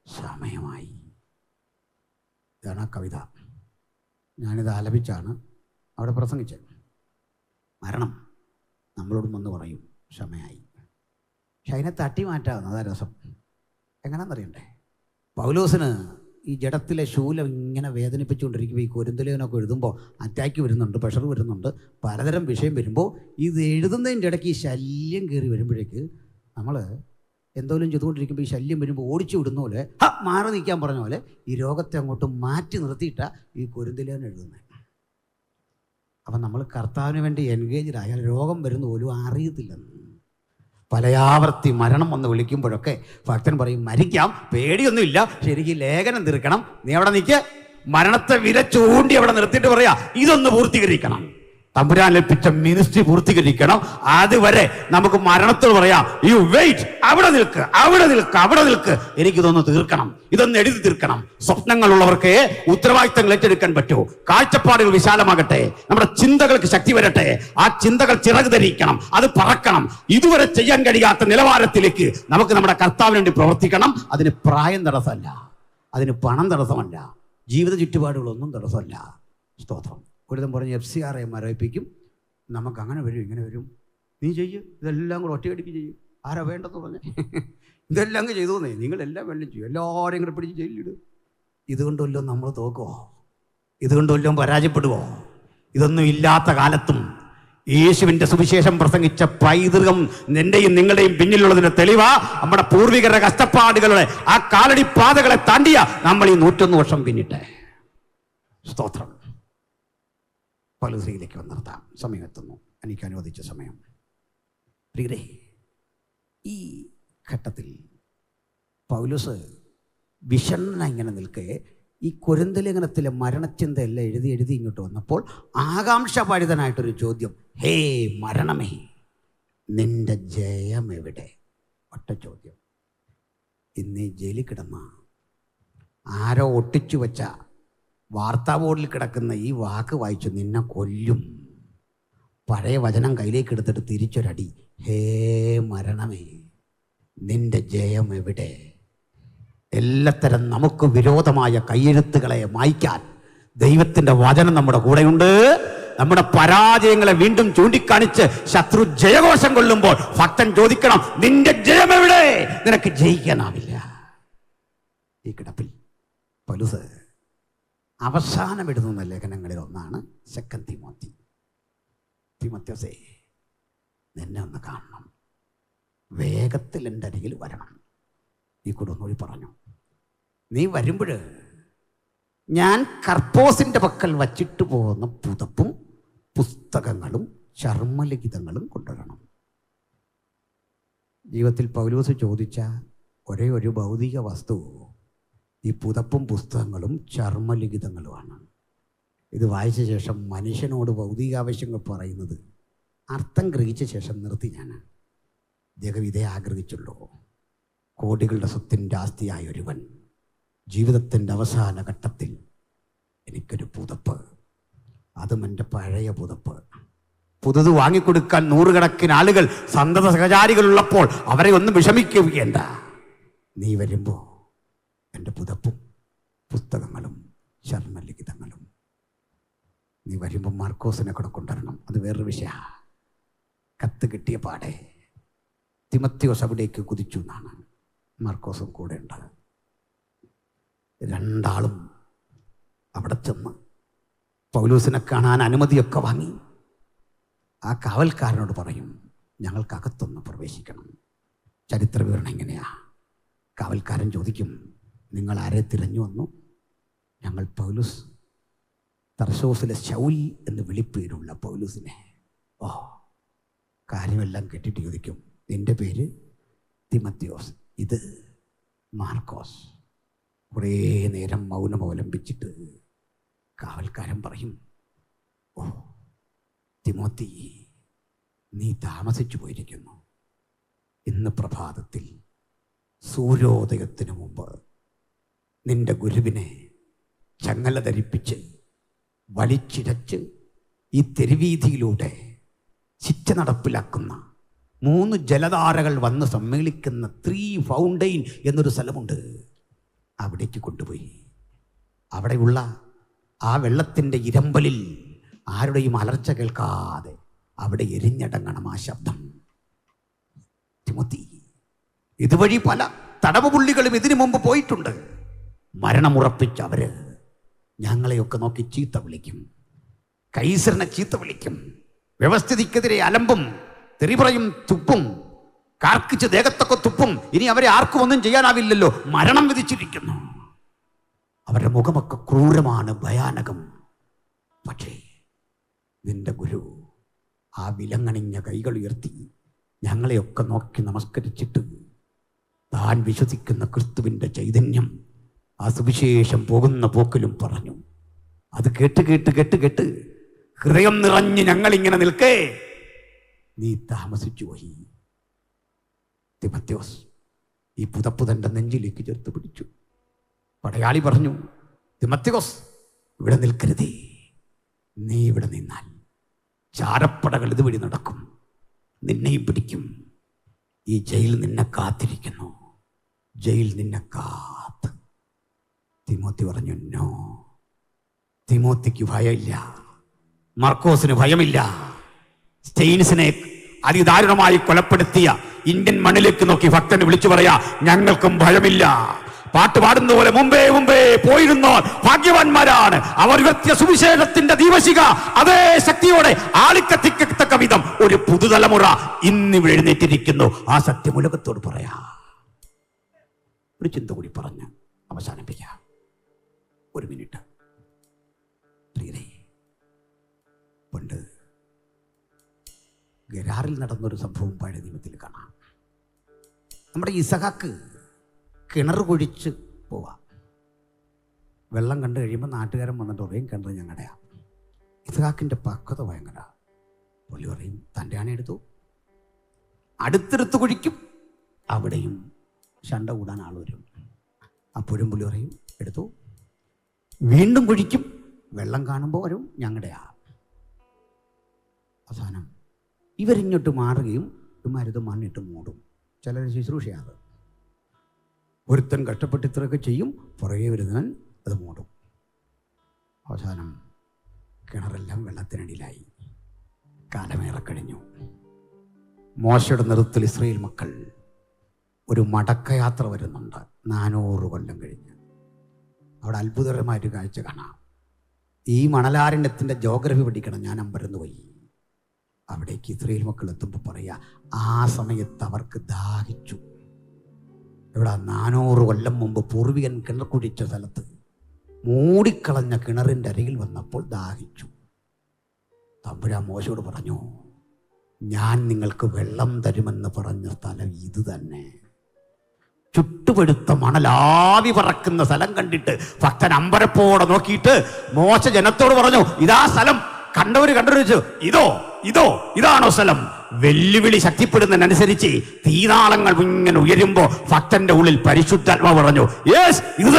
സമയമായി. ഇതാണ് ആ കവിത. ഞാനിത് ആലപിച്ചാണ് അവിടെ പ്രസംഗിച്ചത്. മരണം നമ്മളോടും വന്ന് പറയും സമയമായി. പക്ഷെ അതിനെ തട്ടി മാറ്റാവുന്ന അതാ രസം. എങ്ങനെയാണെന്നറിയണ്ടേ? പൗലോസിന് ഈ ജഡത്തിലെ ശൂലം ഇങ്ങനെ വേദനിപ്പിച്ചുകൊണ്ടിരിക്കുമ്പോൾ ഈ കൊരിന്ത്യലേഖനമൊക്കെ എഴുതുമ്പോൾ അറ്റാക്ക് വരുന്നുണ്ട്, പ്രഷർ വരുന്നുണ്ട്, പലതരം വിഷയം വരുമ്പോൾ ഇത് എഴുതുന്നതിൻ്റെ ഇടയ്ക്ക് ഈ ശല്യം കയറി വരുമ്പോഴേക്ക് നമ്മൾ എന്തോലും ചെയ്തുകൊണ്ടിരിക്കുമ്പോൾ ഈ ശല്യം വരുമ്പോൾ ഓടിച്ചു വിടുന്ന പോലെ മാറി നിൽക്കാൻ പറഞ്ഞ പോലെ ഈ രോഗത്തെ അങ്ങോട്ട് മാറ്റി നിർത്തിയിട്ടാണ് ഈ കൊരിന്ത്യലേഖനം എഴുതുന്നത്. അപ്പം നമ്മൾ കർത്താവിന് വേണ്ടി എൻഗേജ്ഡ് ആയാൽ രോഗം വരുന്ന പോലും അറിയത്തില്ലെന്ന്. പലയാവർത്തി മരണം വന്ന് വിളിക്കുമ്പോഴൊക്കെ ഭക്തൻ പറയും, മരിക്കാം, പേടിയൊന്നുമില്ല, ശരിക്കും ലേഖനം തീർക്കണം. നീ അവിടെ നിൽക്ക്, മരണത്തെ വിര ചൂണ്ടി അവിടെ നിർത്തിയിട്ട് പറയാ, ഇതൊന്ന് പൂർത്തീകരിക്കണം, തമ്പുരാൻ ലഭിച്ച മിനിസ്ട്രി പൂർത്തീകരിക്കണം. അതുവരെ നമുക്ക് മരണത്തോട് പറയാം, യു വെയിറ്റ്, അവിടെ നിൽക്ക്, അവിടെ നിൽക്ക്, അവിടെ നിൽക്ക്, എനിക്കിതൊന്ന് തീർക്കണം, ഇതൊന്ന് എഴുതി തീർക്കണം. സ്വപ്നങ്ങളുള്ളവർക്ക് ഉത്തരവാദിത്തങ്ങൾ ഏറ്റെടുക്കാൻ പറ്റൂ. കാഴ്ചപ്പാടുകൾ വിശാലമാകട്ടെ, നമ്മുടെ ചിന്തകൾക്ക് ശക്തി വരട്ടെ, ആ ചിന്തകൾ ചിറക് ധരിക്കണം, അത് പറക്കണം. ഇതുവരെ ചെയ്യാൻ കഴിയാത്ത നിലവാരത്തിലേക്ക് നമുക്ക് നമ്മുടെ കർത്താവിന് വേണ്ടി പ്രവർത്തിക്കണം. അതിന് പ്രായം തടസ്സമല്ല, അതിന് പണം തടസ്സമല്ല, ജീവിത ചുറ്റുപാടുകളൊന്നും തടസ്സമല്ല. സ്തോത്രം. ഒരുതം പറഞ്ഞ് FCRA മരവിപ്പിക്കും, നമുക്ക് അങ്ങനെ വരും, ഇങ്ങനെ വരും, നീ ചെയ്യ്, ഇതെല്ലാം കൂടെ ഒറ്റയടിക്ക് ചെയ്യും, ആരാ വേണ്ടെന്ന് പറഞ്ഞേ, ഇതെല്ലാം അങ്ങ് ചെയ്തു തന്നേ, നിങ്ങളെല്ലാം വെള്ളം ചെയ്യും, എല്ലാവരെയും കൂടെ പിടിച്ച് ജയിലിടും. ഇതുകൊണ്ട് വല്ലതും നമ്മൾ തോക്കുമോ? ഇതുകൊണ്ട് വല്ലതും പരാജയപ്പെടുവോ? ഇതൊന്നും ഇല്ലാത്ത കാലത്തും യേശുവിൻ്റെ സുവിശേഷം പ്രസംഗിച്ച പൈതൃകം നിന്റെയും നിങ്ങളുടെയും പിന്നിലുള്ളതിന്റെ തെളിവാ. നമ്മുടെ പൂർവികരുടെ കഷ്ടപ്പാടുകളുടെ ആ കാലടി പാതകളെ താണ്ടിയ നമ്മൾ ഈ 101 വർഷം പിന്നിട്ടെ. സ്തോത്രം. പൗലോസിലേക്ക് വന്നിർത്താം. സമയം എത്തുന്നു, എനിക്ക് അനുവദിച്ച സമയം. പ്രിയരേ, ഈ ഘട്ടത്തിൽ പൗലോസ് വിഷണ്ണ ഇങ്ങനെ നിൽക്കെ ഈ കൊരിന്ത്യലേഖനത്തിലെ മരണചിന്തയെല്ലാം എഴുതി ഇങ്ങോട്ട് വന്നപ്പോൾ ആകാംക്ഷാഭരിതനായിട്ടൊരു ചോദ്യം, ഹേ മരണമേ, നിന്റെ ജയം എവിടെ? ഒറ്റ ചോദ്യം. ഇന്ന് ജയിലിൽ കിടന്ന ആരോ ഒട്ടിച്ചു വെച്ച വാർത്താ ബോർഡിൽ കിടക്കുന്ന ഈ വാക്ക് വായിച്ചു, നിന്നെ കൊല്ലും. പഴയ വചനം കയ്യിലേക്ക് എടുത്തിട്ട് തിരിച്ചൊരടി, ഹേ മരണമേ, നിന്റെ ജയം എവിടെ? എല്ലാത്തരം നമുക്ക് വിരോധമായ കയ്യെഴുത്തുകളെ മായ്ക്കാൻ ദൈവത്തിൻ്റെ വചനം നമ്മുടെ കൂടെയുണ്ട്. നമ്മുടെ പരാജയങ്ങളെ വീണ്ടും ചൂണ്ടിക്കാണിച്ച് ശത്രു ജയഘോഷം കൊള്ളുമ്പോൾ ഭക്തൻ ചോദിക്കണം, നിന്റെ ജയം എവിടെ? നിനക്ക് ജയിക്കാനാവില്ല. ഈ കിടപ്പിൽ പൗലോസ് അവസാനം എഴുതുന്ന ലേഖനങ്ങളിൽ ഒന്നാണ് 2 തിമോത്തി. തിമോത്തിയോസേ, നിന്നെ ഒന്ന് കാണണം, വേഗത്തിൽ എൻ്റെ അരികിൽ വരണം. ഈ കൂടെ ഒന്നുകൂടി പറഞ്ഞു, നീ വരുമ്പോൾ ഞാൻ കർപ്പോസിൻ്റെ പക്കൽ വച്ചിട്ട് പോകുന്ന പുതപ്പും പുസ്തകങ്ങളും ചർമ്മലിഖിതങ്ങളും കൊണ്ടുവരണം. ജീവിതത്തിൽ പൗലോസ് ചോദിച്ച ഒരേ ഒരു ഭൗതിക വസ്തു ഈ പുതപ്പും പുസ്തകങ്ങളും ചർമ്മലിഖിതങ്ങളുമാണ്. ഇത് വായിച്ച ശേഷം മനുഷ്യനോട് ഭൗതികാവശ്യങ്ങൾ പറയുന്നത് അർത്ഥം ഗ്രഹിച്ച ശേഷം നിർത്തി. ഞാൻ അദ്ദേഹം ഇതേ ആഗ്രഹിച്ചുള്ളൂ. കോടികളുടെ സ്വത്തിൻ്റെ ആസ്തിയായ ഒരുവൻ ജീവിതത്തിൻ്റെ അവസാന ഘട്ടത്തിൽ എനിക്കൊരു പുതപ്പ്, അതും എൻ്റെ പഴയ പുതപ്പ്, പുതുത് വാങ്ങിക്കൊടുക്കാൻ നൂറുകണക്കിന് ആളുകൾ സന്തത സഹചാരികളുള്ളപ്പോൾ അവരെ ഒന്നും വിഷമിക്കുകയണ്ട. നീ വരുമ്പോൾ എൻ്റെ പുതപ്പും പുസ്തകങ്ങളും ചർമ്മലിഖിതങ്ങളും, നീ വരുമ്പോൾ മാർക്കോസിനെ കൂടെ കൊണ്ടുവരണം. അത് വേറൊരു വിഷയ. കത്ത് കിട്ടിയ പാടെ തിമത്തിയോസ് അവിടേക്ക് കുതിച്ചു എന്നാണ്. മാർക്കോസും കൂടെ ഉണ്ട്. രണ്ടാളും അവിടെ ചെന്ന് പൗലോസിനെ കാണാൻ അനുമതിയൊക്കെ വാങ്ങി. ആ കാവൽക്കാരനോട് പറയും, ഞങ്ങൾക്കകത്തൊന്ന് പ്രവേശിക്കണം. ചരിത്ര വിവരണം എങ്ങനെയാ? കാവൽക്കാരൻ ചോദിക്കും, നിങ്ങൾ ആരെ തിരഞ്ഞു വന്നു? ഞങ്ങൾ പൗലോസ്, തർസോസിലെ ശൗൽ എന്ന് വിളിപ്പേരുള്ള പൗലോസിനെ. ഓ, കാര്യമെല്ലാം കേട്ടിട്ട് ചോദിക്കും, നിന്റെ പേര് തിമത്തിയോസ്, ഇത് മാർക്കോസ്. കുറേ നേരം മൗനം അവലംബിച്ചിട്ട് കാവൽക്കാരൻ പറയും, ഓ തിമോത്തി, നീ താമസിച്ചു പോയിരിക്കുന്നു. ഇന്ന് പ്രഭാതത്തിൽ സൂര്യോദയത്തിനു മുമ്പ് നിന്റെ ഗുരുവിനെ ചങ്ങല ധരിപ്പിച്ച് വലിച്ചിഴച്ച് ഈ തെരുവീതിയിലൂടെ ശിക്ഷ നടപ്പിലാക്കുന്ന 3 ജലധാരകൾ വന്ന് സമ്മേളിക്കുന്ന 3 ഫൗണ്ടെയിൻ എന്നൊരു സ്ഥലമുണ്ട്. അവിടേക്ക് കൊണ്ടുപോയി അവിടെയുള്ള ആ വെള്ളത്തിൻ്റെ ഇരമ്പലിൽ ആരുടെയും അലർച്ച കേൾക്കാതെ അവിടെ എരിഞ്ഞടങ്ങണം ആ ശബ്ദം. തിമോത്തി, ഇതുവഴി പല തടവുപുള്ളികളും ഇതിനു മുമ്പ് പോയിട്ടുണ്ട്. മരണമുറപ്പിച്ച അവര് ഞങ്ങളെയൊക്കെ നോക്കി ചീത്ത വിളിക്കും, കൈസറിനെ ചീത്ത വിളിക്കും, വ്യവസ്ഥിതിക്കെതിരെ അലമ്പും, തെറി പറയും, തുപ്പും, കാർക്കിച്ച് ദേഹത്തൊക്കെ തുപ്പും. ഇനി അവരെ ആർക്കും ഒന്നും ചെയ്യാനാവില്ലല്ലോ, മരണം വിധിച്ചിരിക്കുന്നു. അവരുടെ മുഖമൊക്കെ ക്രൂരമാണ്, ഭയാനകം. പക്ഷേ നിന്റെ ഗുരു ആ വിലങ്ങണിഞ്ഞ കൈകൾ ഉയർത്തി ഞങ്ങളെയൊക്കെ നോക്കി നമസ്കരിച്ചിട്ട് താൻ വിശ്വസിക്കുന്ന ക്രിസ്തുവിൻ്റെ ചൈതന്യം ആ സുവിശേഷം പോകുന്ന പോക്കിലും പറഞ്ഞു. അത് കേട്ട് കേട്ട് കേട്ട് കേട്ട് ഹൃദയം നിറഞ്ഞ് ഞങ്ങളിങ്ങനെ നിൽക്കേ നീ താമസിച്ചു പോയി. തിമോത്തിയോസ് ഈ പുതപ്പ് തൻ്റെ നെഞ്ചിലേക്ക് ചേർത്ത് പിടിച്ചു. പടയാളി പറഞ്ഞു, തിമോത്തിയോസ് ഇവിടെ നിൽക്കരുതേ, നീ ഇവിടെ നിന്നാൽ ചാരപ്പടകൾ ഇതുവഴി നടക്കും, നിന്നെയും പിടിക്കും. ഈ ജയിൽ നിന്നെ കാത്തിരിക്കുന്നു, ജയിൽ നിന്നെ കാത്ത്. തിമോത്തി പറഞ്ഞു, നോ. തിമോത്തിക്ക് ഭയമില്ല, മർക്കോസിന് ഭയമില്ല. സ്റ്റെയിൻസിനെ അതിദാരുണമായി കൊലപ്പെടുത്തിയ ഇന്ത്യൻ മണ്ണിലേക്ക് നോക്കി ഭക്തന് വിളിച്ചു പറയാ, ഞങ്ങൾക്കും ഭയമില്ല. പാട്ട് പാടുന്ന പോലെ മുമ്പേ മുമ്പേ പോയിരുന്നോർ ഭാഗ്യവാന്മാരാണ്. അവർ ഉയർത്തിയ സുവിശേഷത്തിന്റെ ദീപശിഖ അതേ ശക്തിയോടെ ആളിക്കത്തിക്കത്തക്ക വിധം ഒരു പുതുതലമുറ ഇന്നിവിടെ എഴുന്നേറ്റിരിക്കുന്നു. ആ സത്യം ഉലകത്തോട് പറയാ. ഒരു ചിന്ത കൂടി പറഞ്ഞ് അവസാനിപ്പിക്കാം. ഒരു മിനിറ്റ്. പണ്ട് ഗരാറിൽ നടന്നൊരു സംഭവം പഴയ നിയമത്തിൽ കാണാം. നമ്മുടെ ഇസഹാക്ക് കിണർ കുഴിച്ച് പോവാം. വെള്ളം കണ്ടു കഴിയുമ്പോൾ നാട്ടുകാരൻ വന്നിട്ട് പറയും, കിണർ ഞങ്ങളുടെയാ. ഇസഹാക്കിൻ്റെ പക്വത ഭയങ്കര. പുള്ളി പറയും, തൻ്റെ ആണെ എടുത്തു. അടുത്തെടുത്ത് കുഴിക്കും, അവിടെയും ശണ്ട കൂടാൻ ആൾ വരും. അപ്പോഴും പുള്ളി പറയും, എടുത്തു. വീണ്ടും കുഴിക്കും, വെള്ളം കാണുമ്പോൾ വരും, ഞങ്ങളുടെയാ. അവസാനം ഇവരിങ്ങോട്ട് മാറുകയും ഇമാരിത് മണ്ണിട്ട് മൂടും. ചിലർ ശുശ്രൂഷയാണ്. ഒരുത്തൻ കഷ്ടപ്പെട്ട് ഇത്രയൊക്കെ ചെയ്യും, പുറകെ വരുന്നവൻ അത് മൂടും. അവസാനം കിണറെല്ലാം വെള്ളത്തിനടിയിലായി. കാലമേറെ കഴിഞ്ഞു. മോശയുടെ നേതൃത്വത്തിൽ ഇസ്രായേൽ മക്കൾ ഒരു മടക്കയാത്ര വരുന്നുണ്ട്. 400 കൊല്ലം കഴിഞ്ഞ്. അവിടെ അത്ഭുതകരമായൊരു കാഴ്ച കാണാം. ഈ മണലാരണ്യത്തിൻ്റെ ജോഗ്രഫി പഠിക്കണം. ഞാൻ അമ്പരന്ന് പോയി. അവിടേക്ക് ഇസ്രായേൽ മക്കൾ എത്തുമ്പോൾ പറയാ, ആ സമയത്ത് അവർക്ക് ദാഹിച്ചു. ഇവിടെ 400 കൊല്ലം മുമ്പ് പൂർവികൻ കിണർ കുഴിച്ച സ്ഥലത്ത് മൂടിക്കളഞ്ഞ കിണറിൻ്റെ അരികിൽ വന്നപ്പോൾ ദാഹിച്ചു. തമ്പുരാൻ മോശയോട് പറഞ്ഞു, ഞാൻ നിങ്ങൾക്ക് വെള്ളം തരുമെന്ന് പറഞ്ഞ സ്ഥലം ഇത് തന്നെ. ചുട്ടുപെടുത്ത മണലാവി പറക്കുന്ന സ്ഥലം കണ്ടിട്ട് ഭക്തൻ അമ്പരപ്പോടെ നോക്കിയിട്ട് മോശ ജനത്തോട് പറഞ്ഞു, ഇതാ സ്ഥലം. കണ്ടവര് കണ്ടു, ഇതാണോ സ്ഥലം? വെല്ലുവിളി ശക്തിപ്പെടുന്നതിനനുസരിച്ച് തീനാളങ്ങൾ ഇങ്ങനെ ഉയരുമ്പോ ഭക്തന്റെ ഉള്ളിൽ പരിശുദ്ധാത്മാവ് പറഞ്ഞു, യേസ്, ഇത്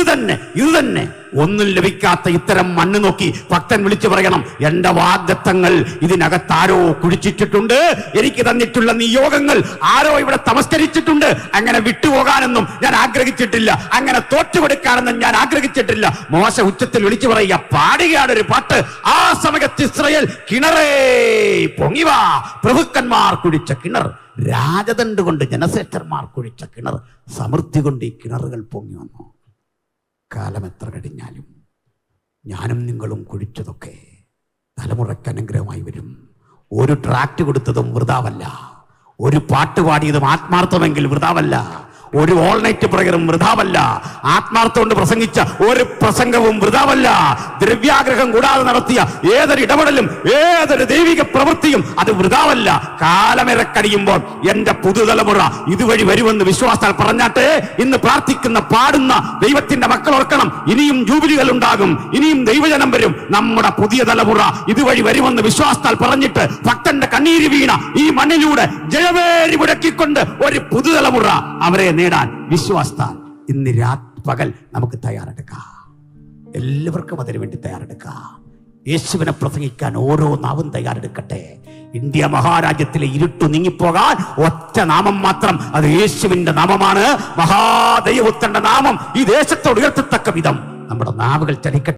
തന്നെ. ഒന്നും ലഭിക്കാത്ത ഇത്തരം മണ്ണ് നോക്കി ഭക്തൻ വിളിച്ചു പറയണം, എന്റെ വാഗ്ദത്തങ്ങൾ ഇതിനകത്താരോ കുഴിച്ചിട്ടിട്ടുണ്ട്. എനിക്ക് തന്നിട്ടുള്ള നിയോഗങ്ങൾ ആരോ ഇവിടെ തമസ്കരിച്ചിട്ടുണ്ട്. അങ്ങനെ വിട്ടുപോകാനൊന്നും ഞാൻ ആഗ്രഹിച്ചിട്ടില്ല, അങ്ങനെ തോറ്റുകൊടുക്കാനൊന്നും ഞാൻ ആഗ്രഹിച്ചിട്ടില്ല. മോശ ഉച്ചത്തിൽ വിളിച്ചു പറയുക, പാടുകയാണ് ഒരു പാട്ട്. ആ സമയത്ത് ഇസ്രായേൽ കിണറേ പൊങ്ങിവാ. പ്രഭുക്കന്മാർ കുഴിച്ച കിണർ, രാജദണ്ഡ് കൊണ്ട് ജനശ്രേഷ്ഠന്മാർ കുഴിച്ച കിണർ, സമൃദ്ധി കൊണ്ട് ഈ കിണറുകൾ പൊങ്ങി വന്നു. കാലം എത്ര കഴിഞ്ഞാലും ഞാനും നിങ്ങളും കുഴിച്ചതൊക്കെ തലമുറയ്ക്ക് അനുഗ്രഹമായി വരും. ഒരു ട്രാക്ട് കൊടുത്തതും വൃതാവല്ല, ഒരു പാട്ട് പാടിയതും ആത്മാർത്ഥമെങ്കിൽ വൃതാവല്ല, ഒരു ഓൾ നൈറ്റ് പ്രയറും വൃതാവല്ല, ആത്മാർത്ഥം കൊണ്ട് പ്രസംഗിച്ച ഒരു പ്രസംഗവും വൃതാവല്ല. ദ്രവ്യാഗ്രഹം കൂടാതെ നടത്തിയ ഏതൊരു ഇടപെടലും ഏതൊരു ദൈവിക പ്രവൃത്തിയും അത് വൃതാവല്ല. കാലമിറക്കടിയുമ്പോൾ എന്റെ പുതുതലമുറ ഇതുവഴി വരുമെന്ന് വിശ്വാസത്താൽ പറഞ്ഞാട്ടെ. ഇന്ന് പ്രാർത്ഥിക്കുന്ന പാടുന്ന ദൈവത്തിന്റെ മക്കൾ ഓർക്കണം, ഇനിയും ജൂബിലികൾ ഉണ്ടാകും, ഇനിയും ദൈവജനം വരും. നമ്മുടെ പുതിയ തലമുറ ഇതുവഴി വരുമെന്ന് വിശ്വാസത്താൽ പറഞ്ഞിട്ട് ഭക്തന്റെ കണ്ണീര് വീണ ഈ മണ്ണിലൂടെ ജയവേരി മുടക്കിക്കൊണ്ട് ഒരു പുതുതലമുറ അവരെ നേടാൻ വിശ്വാസത്താൽ ഇന്ന് പകൽ നമുക്ക് തയ്യാറെടുക്കാം. എല്ലാവർക്കും അതിനു വേണ്ടി തയ്യാറെടുക്കാം. യേശുവിനെ പ്രസംഗിക്കാൻ ഓരോ നാവും തയ്യാറെടുക്കട്ടെ. ഇന്ത്യ മഹാരാജ്യത്തിലെ ഇരുട്ടു നീങ്ങിപ്പോകാൻ ഒറ്റ നാമം മാത്രം, അത് യേശുവിന്റെ നാമമാണ്. മഹാദൈവത്തിന്റെ നാമം ഈ ദേശത്തോട് ഉയർത്തത്തക്ക വിധം നമ്മുടെ നാവുകൾ ചലിക്കട്ടെ.